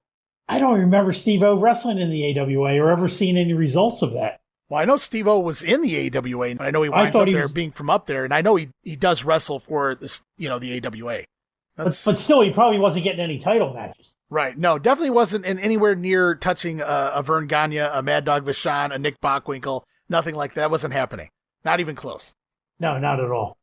F: I don't remember Steve-O wrestling in the AWA or ever seeing any results of that.
E: Well, I know Steve-O was in the AWA, and I know he winds up there being from up there, and I know he does wrestle for this, the AWA.
F: But still, he probably wasn't getting any title matches.
E: Right. No, definitely wasn't anywhere near touching a Vern Gagne, a Mad Dog Vachon, a Nick Bockwinkel. Nothing like that wasn't happening. Not even close.
F: No, not at all.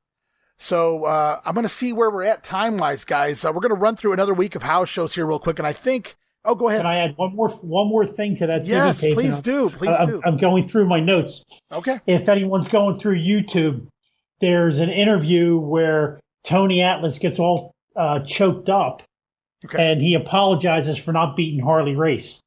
E: So I'm going to see where we're at time-wise, guys. We're going to run through another week of house shows here real quick, and I think... Oh, go ahead.
F: Can I add one more thing to that?
E: Yes, please do. Please do.
F: I'm going through my notes.
E: Okay.
F: If anyone's going through YouTube, there's an interview where Tony Atlas gets all choked up, and he apologizes for not beating Harley Race.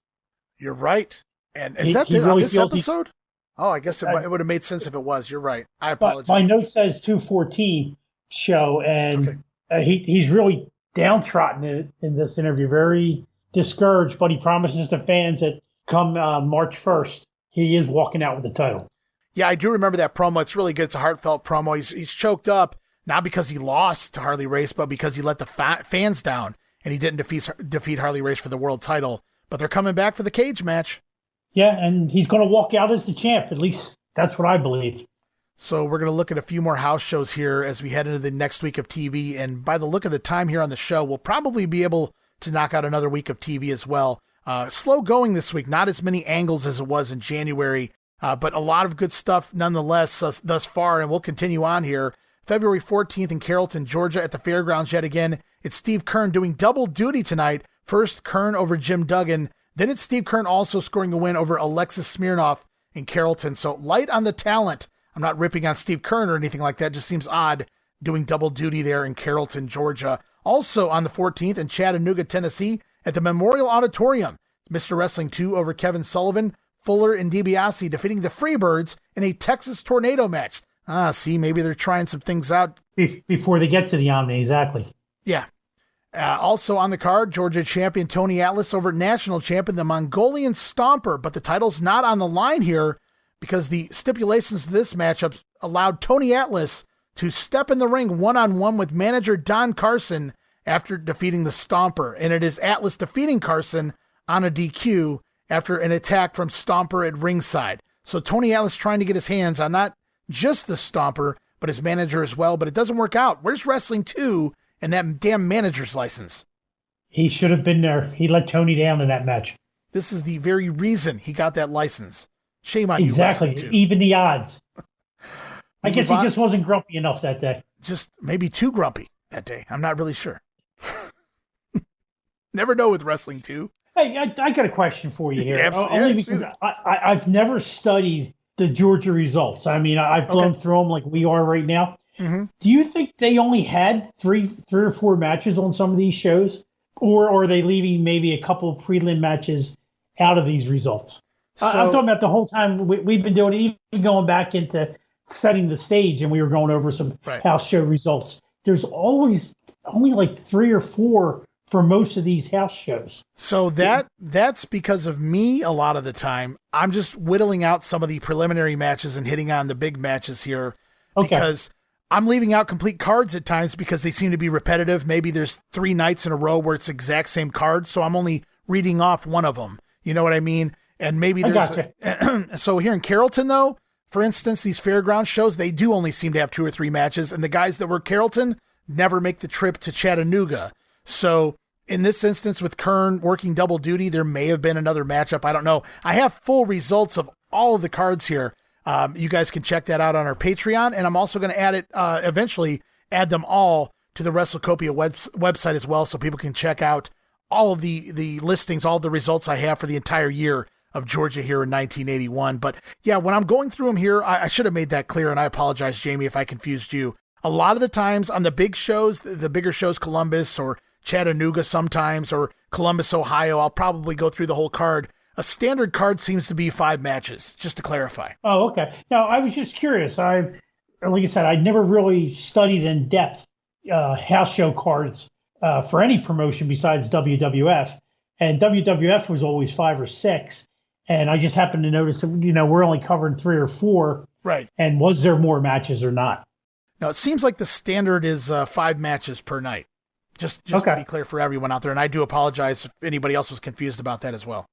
E: You're right. And is that on this episode? Oh, I guess it would have made sense if it was. You're right. I apologize.
F: My note says 214 show, and he's really downtrodden in this interview, very discouraged, but he promises the fans that come March 1st, he is walking out with the title.
E: Yeah, I do remember that promo. It's really good. It's a heartfelt promo. He's choked up, not because he lost to Harley Race, but because he let the fans down, and he didn't defeat Harley Race for the world title. But they're coming back for the cage match.
F: Yeah, and he's going to walk out as the champ. At least that's what I believe.
E: So we're going to look at a few more house shows here as we head into the next week of TV. And by the look of the time here on the show, we'll probably be able to knock out another week of TV as well. Slow going this week, not as many angles as it was in January, but a lot of good stuff nonetheless thus far, and we'll continue on here. February 14th in Carrollton, Georgia at the fairgrounds yet again. It's Steve Keirn doing double duty tonight. First, Keirn over Jim Duggan. Then it's Steve Keirn also scoring a win over Alexis Smirnoff in Carrollton. So light on the talent. I'm not ripping on Steve Keirn or anything like that. It just seems odd doing double duty there in Carrollton, Georgia. Also on the 14th in Chattanooga, Tennessee at the Memorial Auditorium. Mr. Wrestling 2 over Kevin Sullivan, Fuller, and DiBiase defeating the Freebirds in a Texas Tornado match. See, maybe they're trying some things out.
F: Before they get to the Omni, exactly.
E: Yeah. Also on the card, Georgia champion Tony Atlas over national champion, the Mongolian Stomper. But the title's not on the line here because the stipulations of this matchup allowed Tony Atlas to step in the ring one-on-one with manager Don Carson after defeating the Stomper. And it is Atlas defeating Carson on a DQ after an attack from Stomper at ringside. So Tony Atlas trying to get his hands on not just the Stomper, but his manager as well. But it doesn't work out. Where's Wrestling 2 and that damn manager's license?
F: He should have been there. He let Tony down in that match.
E: This is the very reason he got that license. Shame on
F: exactly.
E: you. Exactly.
F: Even the odds. I guess he just wasn't grumpy enough that day.
E: Just maybe too grumpy that day. I'm not really sure. Never know with Wrestling 2.
F: Hey, I got a question for you here.
E: Yeah,
F: only because I've never studied the Georgia results. I mean, I've blown through them like we are right now.
E: Mm-hmm.
F: Do you think they only had three or four matches on some of these shows? Or are they leaving maybe a couple of prelim matches out of these results? I'm talking about the whole time we've been doing it, even going back into setting the stage, and we were going over some house show results. There's always only like 3 or 4 for most of these house shows.
E: So that's because of me a lot of the time. I'm just whittling out some of the preliminary matches and hitting on the big matches here because I'm leaving out complete cards at times because they seem to be repetitive. Maybe there's 3 nights in a row where it's the exact same card, so I'm only reading off one of them. You know what I mean? And maybe there's so here in Carrollton, though, for instance, these fairground shows, they do only seem to have 2 or 3 matches, and the guys that were Carrollton never make the trip to Chattanooga. So in this instance with Keirn working double duty, there may have been another matchup. I don't know. I have full results of all of the cards here. You guys can check that out on our Patreon, and I'm also going to add it eventually, add them all to the WrestleCopia website as well, so people can check out all of the listings, all the results I have for the entire year of Georgia here in 1981. But yeah, when I'm going through them here, I should have made that clear, and I apologize, Jamie, if I confused you. A lot of the times on the big shows, the bigger shows, Columbus or Chattanooga sometimes, or Columbus, Ohio, I'll probably go through the whole card. A standard card seems to be 5 matches, just to clarify.
F: Oh, okay. Now, I was just curious. Like I said, I never really studied in depth house show cards for any promotion besides WWF. And WWF was always 5 or 6. And I just happened to notice that, we're only covering 3 or 4.
E: Right.
F: And was there more matches or not?
E: No, it seems like the standard is 5 matches per night. Just to be clear for everyone out there. And I do apologize if anybody else was confused about that as well.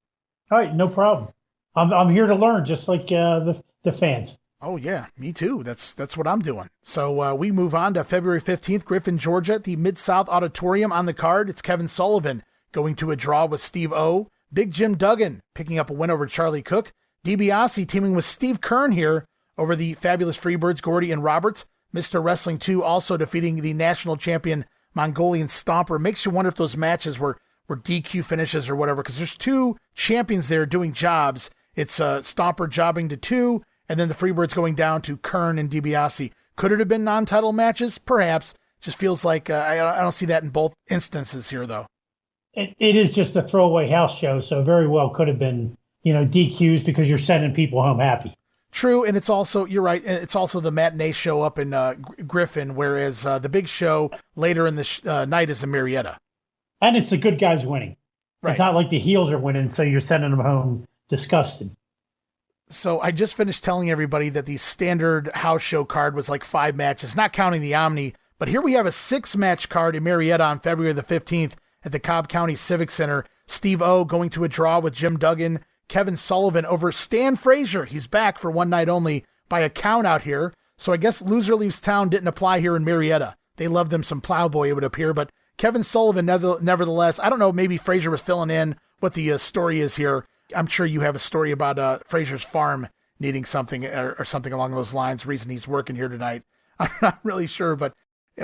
F: All right, no problem. I'm here to learn, just like the fans.
E: Oh yeah, me too. That's what I'm doing. So we move on to February 15th, Griffin, Georgia, at the Mid-South Auditorium. On the card, it's Kevin Sullivan going to a draw with Steve O. Big Jim Duggan picking up a win over Charlie Cook. DiBiase teaming with Steve Keirn here over the fabulous Freebirds, Gordy and Roberts. Mr. Wrestling 2 also defeating the national champion Mongolian Stomper. Makes you wonder if those matches were DQ finishes or whatever, because there's 2 champions there doing jobs. It's Stomper jobbing to 2, and then the Freebirds going down to Keirn and DiBiase. Could it have been non-title matches? Perhaps. Just feels like I don't see that in both instances here, though.
F: It is just a throwaway house show, so very well could have been, DQs because you're sending people home happy.
E: True, and it's also, you're right, it's also the matinee show up in Griffin, whereas the big show later in the night is in Marietta.
F: And it's the good guys winning.
E: Right.
F: It's not like the heels are winning, so you're sending them home disgusted.
E: So I just finished telling everybody that the standard house show card was like 5 matches, not counting the Omni. But here we have a 6-match card in Marietta on February the 15th at the Cobb County Civic Center. Steve O going to a draw with Jim Duggan. Kevin Sullivan over Stan Frazier. He's back for one night only by a count out here. So I guess loser leaves town didn't apply here in Marietta. They loved them some Plowboy, it would appear. But Kevin Sullivan, nevertheless, I don't know, maybe Frazier was filling in, what the story is here. I'm sure you have a story about Fraser's farm needing something or something along those lines. Reason he's working here tonight. I'm not really sure, but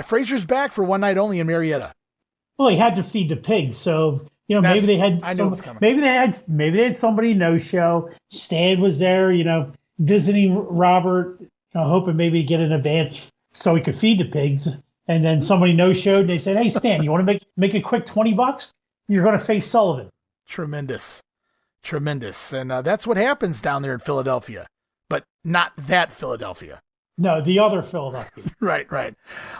E: Fraser's back for one night only in Marietta.
F: Well, he had to feed the pigs, so maybe they had.
E: I knew it was coming.
F: Maybe they had somebody no show. Stan was there, visiting Robert, hoping maybe get an advance so he could feed the pigs. And then somebody no showed, and they said, "Hey, Stan, you want to make a quick $20? You're going to face Sullivan."
E: Tremendous. And that's what happens down there in Philadelphia, but not that Philadelphia.
F: No, the other Philadelphia.
E: Right.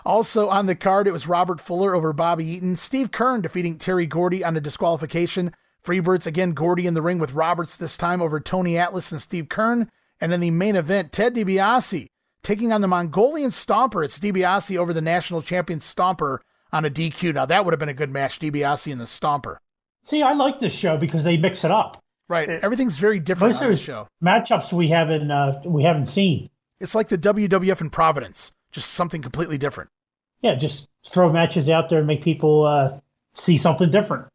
E: Also on the card, it was Robert Fuller over Bobby Eaton. Steve Kern defeating Terry Gordy on a disqualification. Freebirds, again, Gordy in the ring with Roberts this time over Tony Atlas and Steve Kern. And in the main event, Ted DiBiase taking on the Mongolian Stomper. It's DiBiase over the national champion Stomper on a DQ. Now, that would have been a good match, DiBiase and the Stomper.
F: See, I like this show because they mix it up.
E: Right. Everything's very different on this show.
F: Matchups we haven't seen.
E: It's like the WWF in Providence, just something completely different.
F: Yeah, just throw matches out there and make people see something different.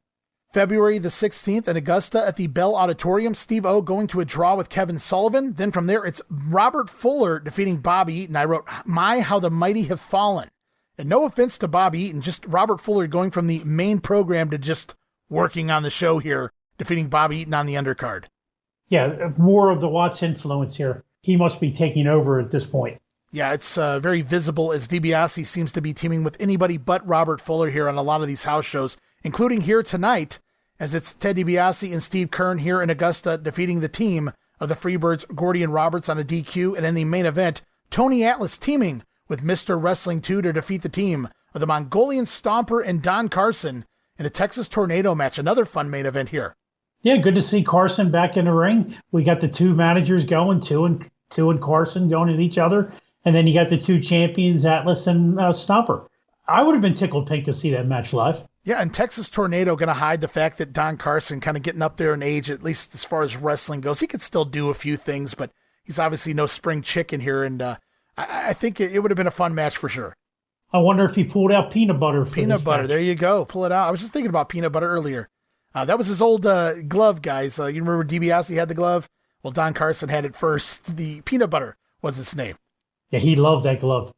E: February the 16th in Augusta at the Bell Auditorium, Steve O going to a draw with Kevin Sullivan. Then from there, it's Robert Fuller defeating Bobby Eaton. I wrote, "My, how the mighty have fallen." And no offense to Bobby Eaton, just Robert Fuller going from the main program to just working on the show here, defeating Bobby Eaton on the undercard.
F: Yeah, more of the Watts influence here. He must be taking over at this point.
E: Yeah, it's very visible as DiBiase seems to be teaming with anybody but Robert Fuller here on a lot of these house shows, including here tonight, as it's Ted DiBiase and Steve Kern here in Augusta defeating the team of the Freebirds, Gordy and Roberts on a DQ. And in the main event, Tony Atlas teaming with Mr. Wrestling 2 to defeat the team of the Mongolian Stomper and Don Carson in a Texas Tornado match. Another fun main event here.
F: Yeah, good to see Carson back in the ring. We got the two managers going, two and Carson going at each other. And then you got the two champions, Atlas and Stomper. I would have been tickled pink to see that match live.
E: Yeah, and Texas Tornado going to hide the fact that Don Carson kind of getting up there in age, at least as far as wrestling goes. He could still do a few things, but he's obviously no spring chicken here. And I think it would have been a fun match for sure.
F: I wonder if he pulled out peanut butter for
E: Peanut
F: this
E: butter,
F: match.
E: there you go. Pull it out. I was just thinking about peanut butter earlier. That was his old glove, guys. You remember DiBiase had the glove? Well, Don Carson had it first. The peanut butter was his name.
F: Yeah, he loved that glove.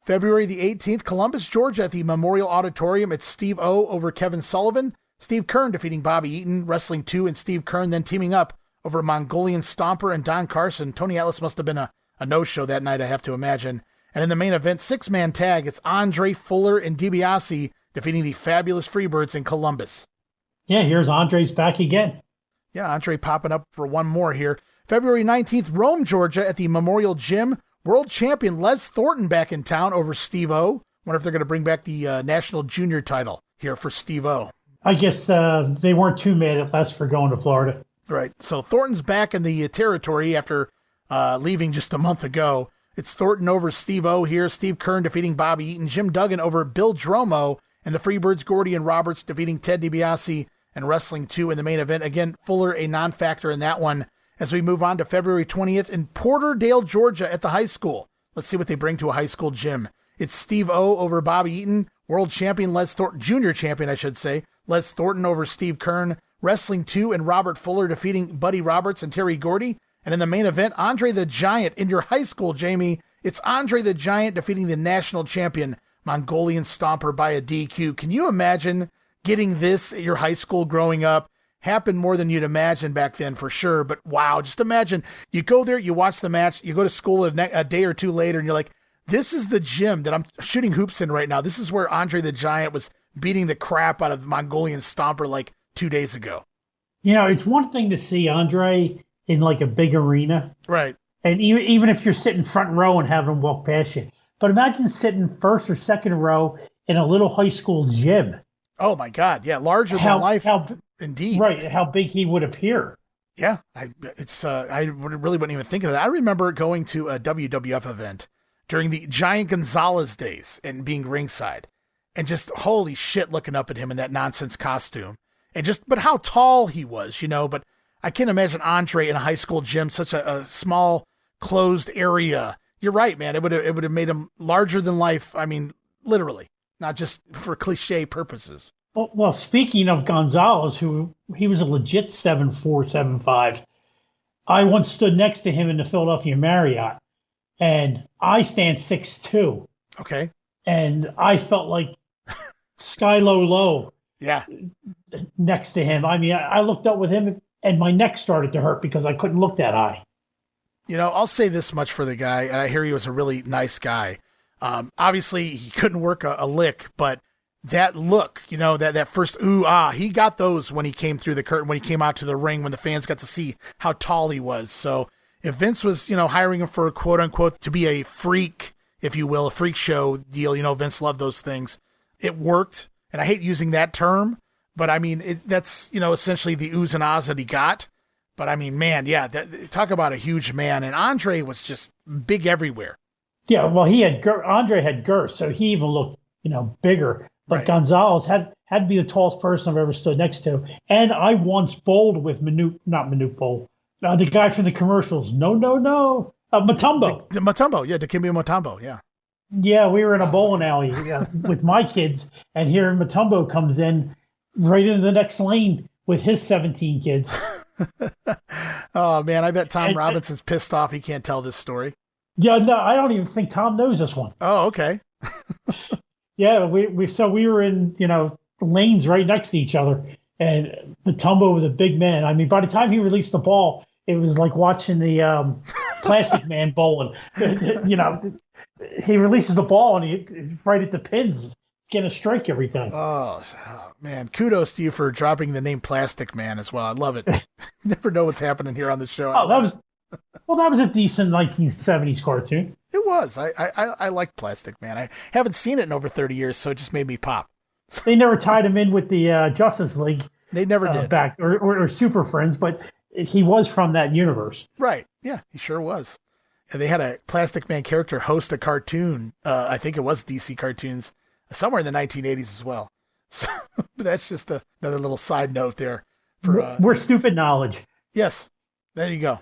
E: February the 18th, Columbus, Georgia at the Memorial Auditorium. It's Steve O over Kevin Sullivan. Steve Kern defeating Bobby Eaton, Wrestling 2, and Steve Kern then teaming up over Mongolian Stomper and Don Carson. Tony Atlas must have been a no-show that night, I have to imagine. And in the main event, six-man tag, it's Andre Fuller and DiBiase defeating the fabulous Freebirds in Columbus.
F: Yeah, here's Andre's back again.
E: Yeah, Andre popping up for one more here. February 19th, Rome, Georgia at the Memorial Gym. World champion Les Thornton back in town over Steve O. Wonder if they're going to bring back the national junior title here for Steve O.
F: I guess they weren't too mad at Les for going to Florida.
E: Right. So Thornton's back in the territory after leaving just a month ago. It's Thornton over Steve O here. Steve Kern defeating Bobby Eaton. Jim Duggan over Bill Dromo. And the Freebirds, Gordy and Roberts defeating Ted DiBiase and Wrestling 2 in the main event. Again, Fuller a non-factor in that one. As we move on to February 20th in Porterdale, Georgia at the high school. Let's see what they bring to a high school gym. It's Steve O over Bobby Eaton, world champion Les Thornton, junior champion, I should say. Les Thornton over Steve Kern, Wrestling 2 and Robert Fuller defeating Buddy Roberts and Terry Gordy. And in the main event, Andre the Giant in your high school, Jamie. It's Andre the Giant defeating the national champion, Mongolian Stomper by a DQ. Can you imagine getting this at your high school growing up? Happened more than you'd imagine back then for sure. But wow, just imagine you go there, you watch the match, you go to school a day or two later and you're like, this is the gym that I'm shooting hoops in right now. This is where Andre the Giant was beating the crap out of the Mongolian Stomper like 2 days ago.
F: You know, it's one thing to see Andre in like a big arena.
E: Right.
F: And even if you're sitting front row and having him walk past you. But imagine sitting first or second row in a little high school gym.
E: Oh my God. Yeah. Larger than life. Indeed.
F: Right. How big he would appear.
E: Yeah. I really wouldn't even think of that. I remember going to a WWF event during the Giant Gonzalez days and being ringside and just holy shit looking up at him in that nonsense costume and but how tall he was, but I can't imagine Andre in a high school gym, such a small closed area. You're right, man. It would have made him larger than life. I mean, literally, not just for cliche purposes.
F: Well, speaking of Gonzalez, he was a legit 7'4", 7'5", I once stood next to him in the Philadelphia Marriott, and I stand 6'2".
E: Okay.
F: And I felt like sky low
E: Yeah.
F: next to him. I mean, I looked up with him, and my neck started to hurt because I couldn't look that high.
E: You know, I'll say this much for the guy, and I hear he was a really nice guy. Obviously, he couldn't work a lick, but that look, you know, that first ooh, ah, he got those when he came through the curtain, when he came out to the ring, when the fans got to see how tall he was. So if Vince was, you know, hiring him for a quote unquote to be a freak, if you will, a freak show deal, you know, Vince loved those things. It worked. And I hate using that term, but I mean, that's, you know, essentially the oohs and ahs that he got. But I mean, man, yeah, talk about a huge man. And Andre was just big everywhere.
F: Yeah, well, Andre had girth, so he even looked, you know, bigger. But
E: Right.
F: Gonzalez had to be the tallest person I've ever stood next to. And I once bowled with not Manute Bowl, the guy from the commercials. No, Mutombo.
E: Mutombo, yeah, Dikembe Mutombo, yeah.
F: Yeah, we were in a bowling alley with my kids, and here Mutombo comes in right into the next lane with his 17 kids.
E: Oh, man, I bet Tom Robinson's pissed off he can't tell this story.
F: Yeah, no, I don't even think Tom knows this one.
E: Oh, okay.
F: Yeah, we were in, you know, lanes right next to each other, and Mutombo was a big man. I mean, by the time he released the ball, it was like watching the Plastic Man bowling. You know, he releases the ball and he's right at the pins, getting a strike every time.
E: Oh, man, kudos to you for dropping the name Plastic Man as well. I love it. Never know what's happening here on the show.
F: Oh, that was a decent 1970s cartoon.
E: It was. I like Plastic Man. I haven't seen it in over 30 years, so it just made me pop.
F: They never tied him in with the Justice League.
E: They never did.
F: Back or Super Friends, but he was from that universe.
E: Right. Yeah, he sure was. And they had a Plastic Man character host a cartoon. I think it was DC Cartoons, somewhere in the 1980s as well. So but that's just another little side note there.
F: We're stupid knowledge.
E: Yes. There you go.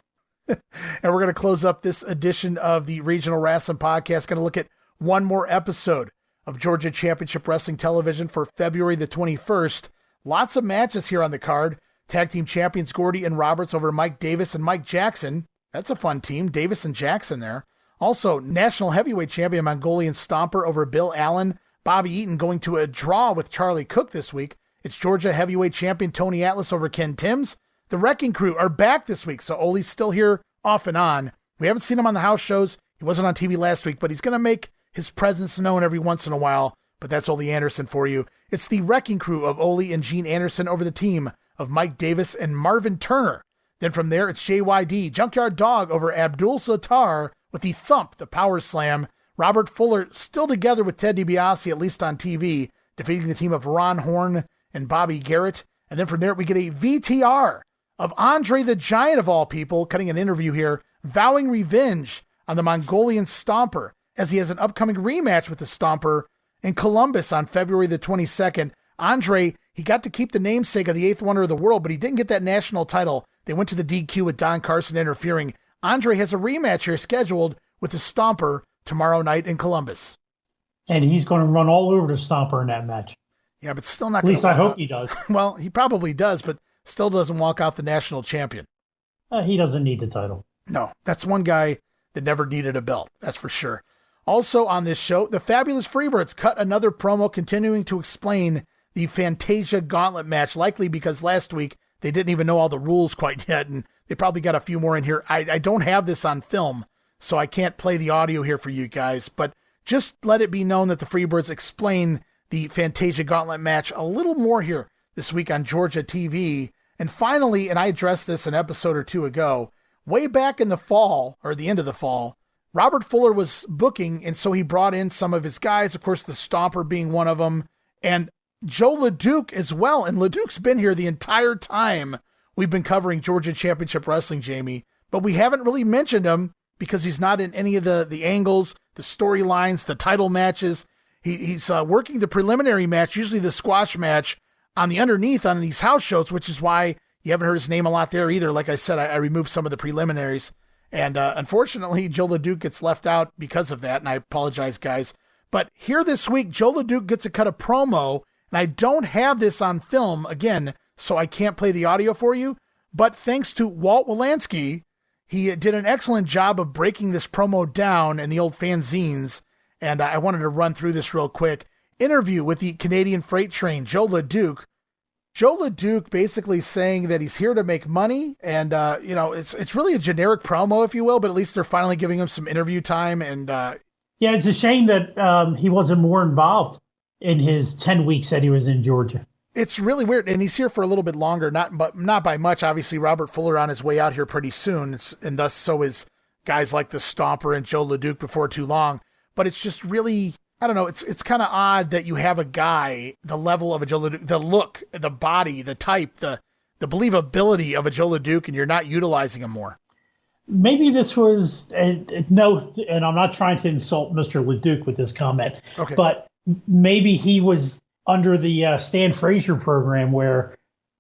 E: And we're going to close up this edition of the Regional Wrestling Podcast. Going to look at one more episode of Georgia Championship Wrestling Television for February the 21st. Lots of matches here on the card. Tag team champions Gordy and Roberts over Mike Davis and Mike Jackson. That's a fun team. Davis and Jackson there. Also, national heavyweight champion Mongolian Stomper over Bill Allen. Bobby Eaton going to a draw with Charlie Cook this week. It's Georgia heavyweight champion Tony Atlas over Ken Timms. The Wrecking Crew are back this week, so Ole's still here off and on. We haven't seen him on the house shows. He wasn't on TV last week, but he's going to make his presence known every once in a while. But that's Ole Anderson for you. It's the Wrecking Crew of Ole and Gene Anderson over the team of Mike Davis and Marvin Turner. Then from there, it's JYD, Junkyard Dog over Abdul Sattar with the thump, the power slam. Robert Fuller still together with Ted DiBiase, at least on TV, defeating the team of Ron Horn and Bobby Garrett. And then from there, we get a VTR of Andre the Giant, of all people, cutting an interview here, vowing revenge on the Mongolian Stomper, as he has an upcoming rematch with the Stomper in Columbus on February the 22nd. Andre, he got to keep the namesake of the eighth wonder of the world, but he didn't get that national title. They went to the DQ with Don Carson interfering. Andre has a rematch here scheduled with the Stomper tomorrow night in Columbus.
F: And he's going to run all over the Stomper in that match.
E: Yeah, but still not
F: At
E: going
F: least I hope he does.
E: Well, he probably does, but still doesn't walk out the national champion.
F: He doesn't need the title.
E: No, that's one guy that never needed a belt. That's for sure. Also on this show, the fabulous Freebirds cut another promo continuing to explain the Fantasia Gauntlet match, likely because last week they didn't even know all the rules quite yet, and they probably got a few more in here. I don't have this on film, so I can't play the audio here for you guys, but just let it be known that the Freebirds explain the Fantasia Gauntlet match a little more here this week on Georgia TV. And finally, and I addressed this an episode or two ago, way back in the fall, or the end of the fall, Robert Fuller was booking, and so he brought in some of his guys, of course, the Stomper being one of them, and Joe LeDuc as well. And LeDuc's been here the entire time we've been covering Georgia Championship Wrestling, Jamie, but we haven't really mentioned him because he's not in any of the angles, the storylines, the title matches. He's working the preliminary match, usually the squash match, on the underneath on these house shows, which is why you haven't heard his name a lot there either. Like I said, I removed some of the preliminaries. And unfortunately, Joe LeDuc gets left out because of that, and I apologize, guys. But here this week, Joe LeDuc gets to cut a promo And I don't have this on film, again, so I can't play the audio for you. But thanks to Walt Wolanski, he did an excellent job of breaking this promo down in the old fanzines. And I wanted to run through this real quick. Interview with the Canadian freight train, Joe LeDuc. Joe LeDuc basically saying that he's here to make money. And, it's really a generic promo, if you will, but at least they're finally giving him some interview time. And
F: yeah, it's a shame that he wasn't more involved in his 10 weeks that he was in Georgia.
E: It's really weird. And he's here for a little bit longer, not by much. Obviously, Robert Fuller on his way out here pretty soon. And thus so is guys like the Stomper and Joe LeDuc before too long. But it's just really, I don't know, it's kind of odd that you have a guy, the level of a Joe LeDuc, the look, the body, the type, the believability of a Joe LeDuc, and you're not utilizing him more.
F: Maybe this was, no, and I'm not trying to insult Mr. LeDuc with this comment,
E: okay,
F: but maybe he was under the Stan Frazier program where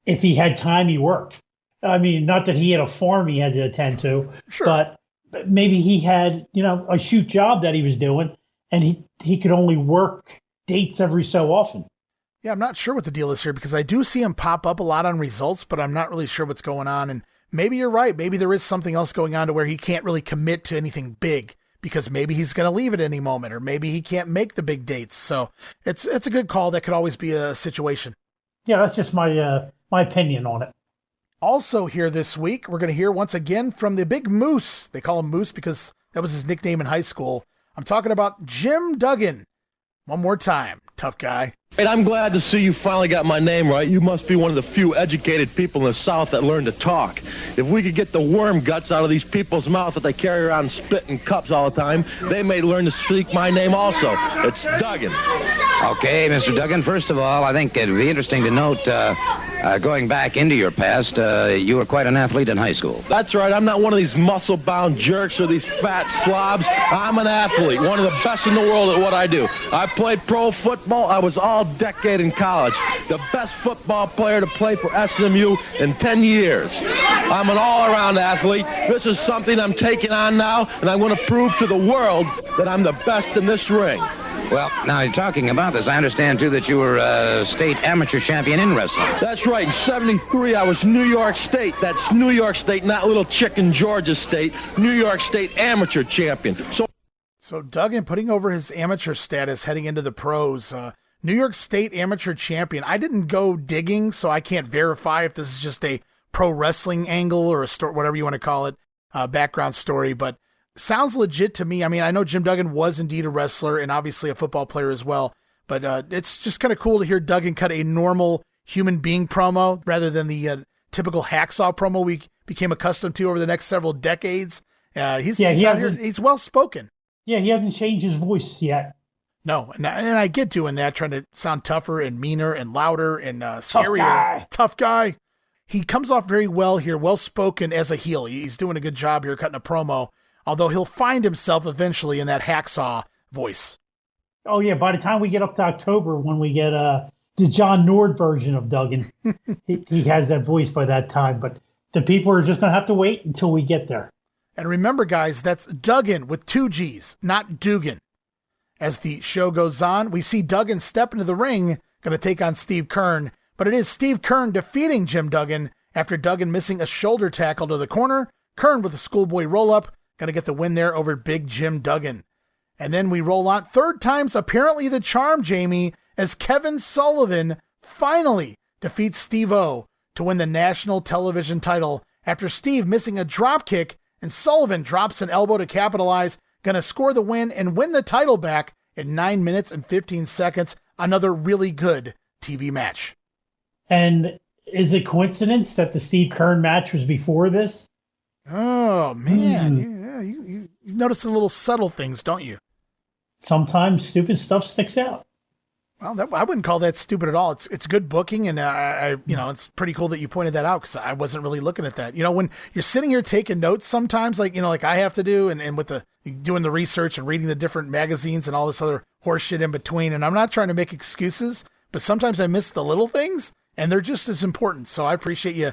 F: if he had time, he worked. I mean, not that he had a farm he had to attend to,
E: sure,
F: but maybe he had, a shoot job that he was doing, and he could only work dates every so often.
E: Yeah, I'm not sure what the deal is here because I do see him pop up a lot on results, but I'm not really sure what's going on. And maybe you're right. Maybe there is something else going on to where he can't really commit to anything big because maybe he's going to leave at any moment, or maybe he can't make the big dates. So it's a good call. That could always be a situation.
F: Yeah, that's just my opinion on it.
E: Also here this week, we're going to hear once again from the Big Moose. They call him Moose because that was his nickname in high school. I'm talking about Jim Duggan. One more time. Tough guy.
G: And I'm glad to see you finally got my name right. You must be one of the few educated people in the South that learn to talk. If we could get the worm guts out of these people's mouth that they carry around and spit in cups all the time, they may learn to speak my name also. It's Duggan.
B: Okay, Mr. Duggan, first of all, I think it would be interesting to note, going back into your past, you were quite an athlete in high school.
G: That's right. I'm not one of these muscle-bound jerks or these fat slobs. I'm an athlete, one of the best in the world at what I do. I played pro football. I was all-decade in college. The best football player to play for SMU in 10 years. I'm an all-around athlete. This is something I'm taking on now, and I'm going to prove to the world that I'm the best in this ring.
B: Well, now you're talking about this. I understand, too, that you were a state amateur champion in wrestling.
G: That's right. In 73, I was New York State. That's New York State, not little chicken Georgia State. New York State amateur champion.
E: So Duggan putting over his amateur status heading into the pros. New York State amateur champion. I didn't go digging, so I can't verify if this is just a pro wrestling angle or a story, whatever you want to call it, background story, but sounds legit to me. I mean, I know Jim Duggan was indeed a wrestler and obviously a football player as well, but it's just kind of cool to hear Duggan cut a normal human being promo rather than the typical hacksaw promo we became accustomed to over the next several decades. He's well spoken.
F: Yeah, he hasn't changed his voice yet.
E: No, and I get doing that, trying to sound tougher and meaner and louder and scarier. Tough guy. He comes off very well here, well spoken as a heel. He's doing a good job here cutting a promo. Although he'll find himself eventually in that hacksaw voice.
F: Oh, yeah. By the time we get up to October, when we get the John Nord version of Duggan, he has that voice by that time. But the people are just going to have to wait until we get there.
E: And remember, guys, that's Duggan with 2 G's, not Dugan. As the show goes on, we see Duggan step into the ring, going to take on Steve Kern. But it is Steve Kern defeating Jim Duggan after Duggan missing a shoulder tackle to the corner. Kern with a schoolboy roll-up. Going to get the win there over Big Jim Duggan. And then we roll on. Third time's apparently the charm, Jamie, as Kevin Sullivan finally defeats Steve-O to win the national television title after Steve missing a drop kick and Sullivan drops an elbow to capitalize. Going to score the win and win the title back in 9 minutes and 15 seconds. Another really good TV match.
F: And is it coincidence that the Steve Kern match was before this?
E: Oh, man. You notice the little subtle things, don't you?
F: Sometimes stupid stuff sticks out.
E: Well, I wouldn't call that stupid at all. It's good booking, and it's pretty cool that you pointed that out because I wasn't really looking at that. You know, when you're sitting here taking notes sometimes, like I have to do, and with doing the research and reading the different magazines and all this other horse shit in between, and I'm not trying to make excuses, but sometimes I miss the little things, and they're just as important. So I appreciate you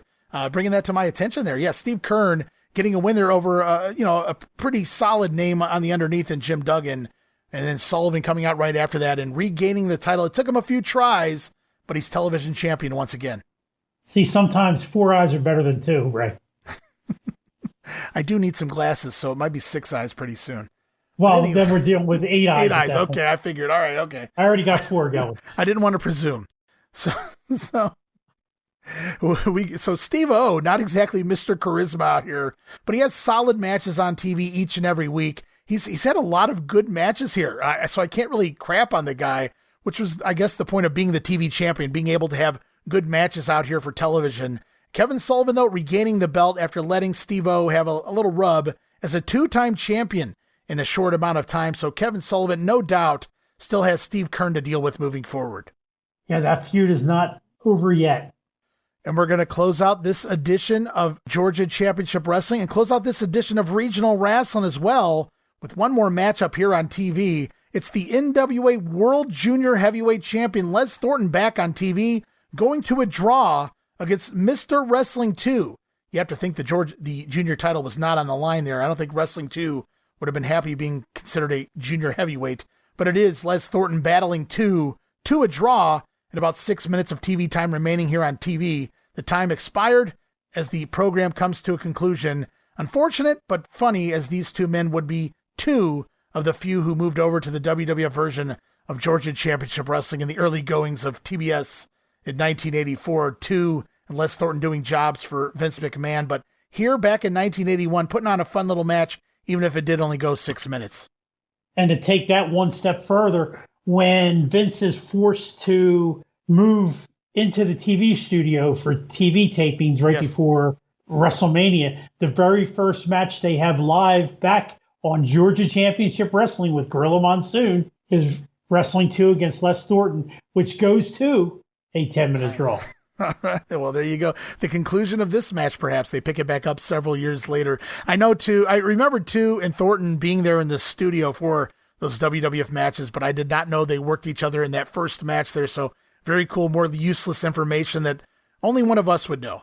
E: bringing that to my attention there. Yeah, Steve Kern getting a win there over, a pretty solid name on the underneath in Jim Duggan. And then Sullivan coming out right after that and regaining the title. It took him a few tries, but he's television champion once again.
F: See, sometimes 4 eyes are better than 2, Ray.
E: I do need some glasses, so it might be 6 eyes pretty soon.
F: Well, anyway, then we're dealing with 8 eyes.
E: 8 eyes, okay, I figured. All right, okay.
F: I already got 4 going.
E: I didn't want to presume. So Steve-O, not exactly Mr. Charisma out here, but he has solid matches on TV each and every week. He's had a lot of good matches here, so I can't really crap on the guy, which was, I guess, the point of being the TV champion, being able to have good matches out here for television. Kevin Sullivan, though, regaining the belt after letting Steve-O have a little rub as a 2-time champion in a short amount of time. So Kevin Sullivan, no doubt, still has Steve Keirn to deal with moving forward.
F: Yeah, that feud is not over yet.
E: And we're going to close out this edition of Georgia Championship Wrestling and close out this edition of Regional Rasslin as well with one more matchup here on TV. It's the NWA World Junior Heavyweight Champion Les Thornton back on TV, going to a draw against Mr. Wrestling 2. You have to think the junior title was not on the line there. I don't think Wrestling 2 would have been happy being considered a junior heavyweight, but it is Les Thornton battling 2 to a draw and about 6 minutes of TV time remaining here on TV. The time expired as the program comes to a conclusion. Unfortunate, but funny, as these two men would be 2 of the few who moved over to the WWF version of Georgia Championship Wrestling in the early goings of TBS in 1984, 2 and Les Thornton doing jobs for Vince McMahon. But here back in 1981, putting on a fun little match, even if it did only go 6 minutes.
F: And to take that one step further, when Vince is forced to move into the TV studio for TV tapings right before WrestleMania, the very first match they have live back on Georgia Championship Wrestling with Gorilla Monsoon is Wrestling 2 against Les Thornton, which goes to a 10-minute draw.
E: All right. Well, there you go. The conclusion of this match, perhaps they pick it back up several years later. I remember too, and Thornton being there in the studio for those WWF matches, but I did not know they worked each other in that first match there. So very cool, more useless information that only one of us would know.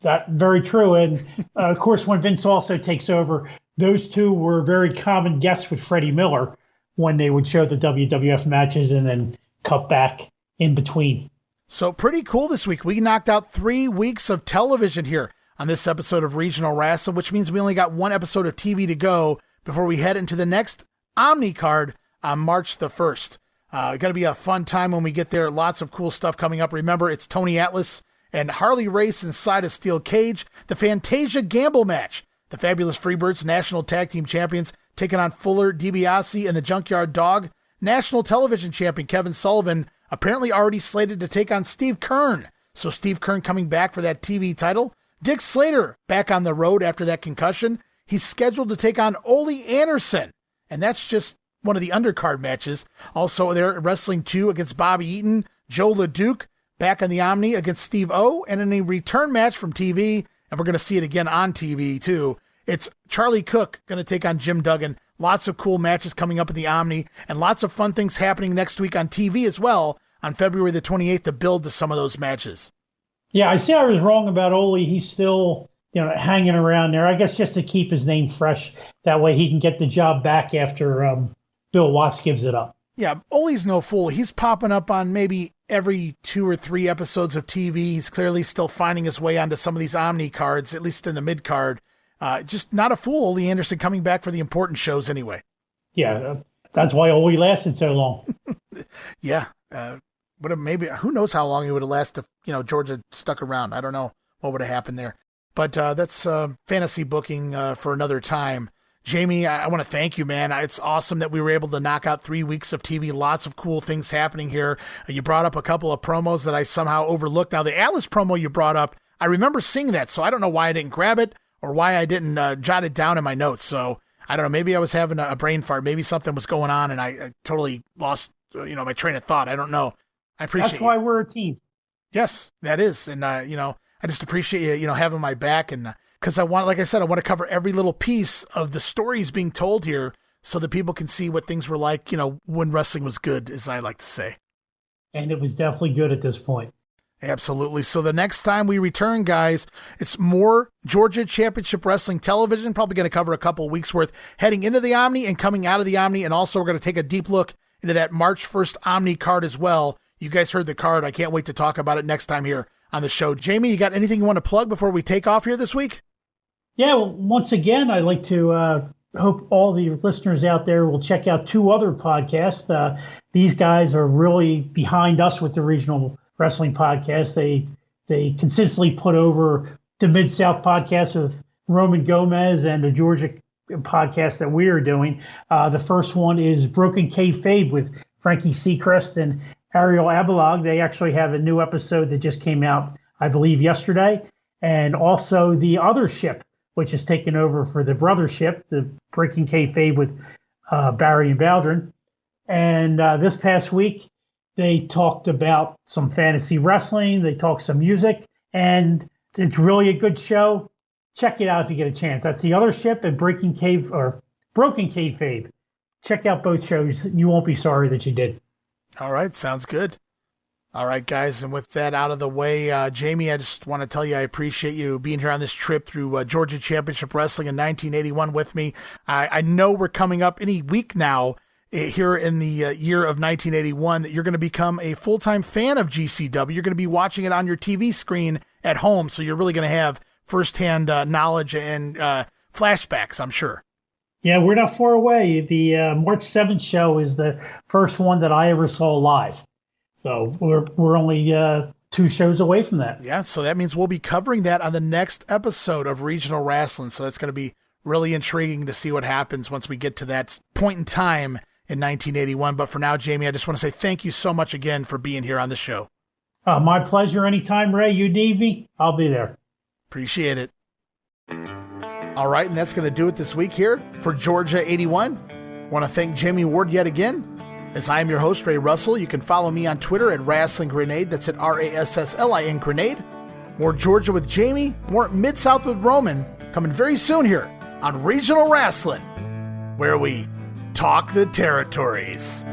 F: That very true. And of course, when Vince also takes over, those two were very common guests with Freddie Miller when they would show the WWF matches and then cut back in between.
E: So pretty cool this week. We knocked out 3 weeks of television here on this episode of Regional Rasslin, which means we only got 1 episode of TV to go before we head into the next Omni card on March the 1st. Going to be a fun time when we get there. Lots of cool stuff coming up. Remember, it's Tony Atlas and Harley Race inside a steel cage. The Fantasia Gamble Match. The Fabulous Freebirds, National Tag Team Champions, taking on Fuller, Dibiase, and the Junkyard Dog. National Television Champion Kevin Sullivan apparently already slated to take on Steve Keirn. So Steve Keirn coming back for that TV title. Dick Slater back on the road after that concussion. He's scheduled to take on Ole Anderson. And that's just one of the undercard matches. Also there, Wrestling 2 against Bobby Eaton. Joe LeDuc back on the Omni against Steve-O. And in a return match from TV, and we're going to see it again on TV too, it's Charlie Cook going to take on Jim Duggan. Lots of cool matches coming up in the Omni, and lots of fun things happening next week on TV as well on February the 28th to build to some of those matches.
F: Yeah, I see I was wrong about Ole. He's still hanging around there, I guess just to keep his name fresh. That way he can get the job back after Bill Watts gives it up.
E: Yeah, Ole's no fool. He's popping up on maybe every 2 or 3 episodes of TV. He's clearly still finding his way onto some of these Omni cards, at least in the mid-card. Just not a fool, Ole Anderson coming back for the important shows anyway.
F: Yeah, that's why Ole lasted so long.
E: Yeah, maybe who knows how long he would have lasted if Georgia stuck around. I don't know what would have happened there. But that's fantasy booking for another time. Jammie, I want to thank you, man. It's awesome that we were able to knock out 3 weeks of TV. Lots of cool things happening here. You brought up a couple of promos that I somehow overlooked. Now, the Atlas promo you brought up, I remember seeing that, so I don't know why I didn't grab it or why I didn't jot it down in my notes. So I don't know. Maybe I was having a brain fart. Maybe something was going on, and I totally lost my train of thought. I don't know. I appreciate
F: That's why we're a team.
E: Yes, that is. And, I just appreciate you, having my back. And because I want to cover every little piece of the stories being told here so that people can see what things were like, when wrestling was good, as I like to say.
F: And it was definitely good at this point.
E: Absolutely. So the next time we return, guys, it's more Georgia Championship Wrestling television. Probably going to cover a couple of weeks worth heading into the Omni and coming out of the Omni. And also we're going to take a deep look into that March 1st Omni card as well. You guys heard the card. I can't wait to talk about it next time here on the show. Jammie, you got anything you want to plug before we take off here this week?
F: Yeah, well, once again, I'd like to hope all the listeners out there will check out 2 other podcasts. These guys are really behind us with the regional wrestling podcast. They consistently put over the Mid-South podcast with Roman Gomez and the Georgia podcast that we are doing. The first one is Broken Kayfabe with Frankie Seacrest and Ariel Abalog. They actually have a new episode that just came out, I believe, yesterday. And also The Other Ship, which is taken over for the Brothership, the Breaking Kayfabe with Barry and Baldwin. And this past week, they talked about some fantasy wrestling. They talked some music, and it's really a good show. Check it out if you get a chance. That's The Other Ship and Broken Kayfabe. Check out both shows. You won't be sorry that you did.
E: All right, sounds good. All right, guys, and with that out of the way, Jammie, I just want to tell you I appreciate you being here on this trip through Georgia Championship Wrestling in 1981 with me. I know we're coming up any week now here in the year of 1981 that you're going to become a full-time fan of GCW. You're going to be watching it on your TV screen at home, so you're really going to have firsthand knowledge and flashbacks, I'm sure.
F: Yeah, we're not far away. The March 7th show is the first one that I ever saw live. So we're only 2 shows away from that.
E: Yeah, so that means we'll be covering that on the next episode of Regional Rasslin'. So that's going to be really intriguing to see what happens once we get to that point in time in 1981. But for now, Jammie, I just want to say thank you so much again for being here on the show.
F: My pleasure. Anytime, Ray, you need me, I'll be there.
E: Appreciate it. All right, and that's going to do it this week here for Georgia 81. Want to thank Jammie Ward yet again. As I am your host, Ray Russell, you can follow me on Twitter at Rasslin Grenade. That's at RASSLIN Grenade. More Georgia with Jammie, more Mid-South with Roman, coming very soon here on Regional Rasslin', where we talk the territories.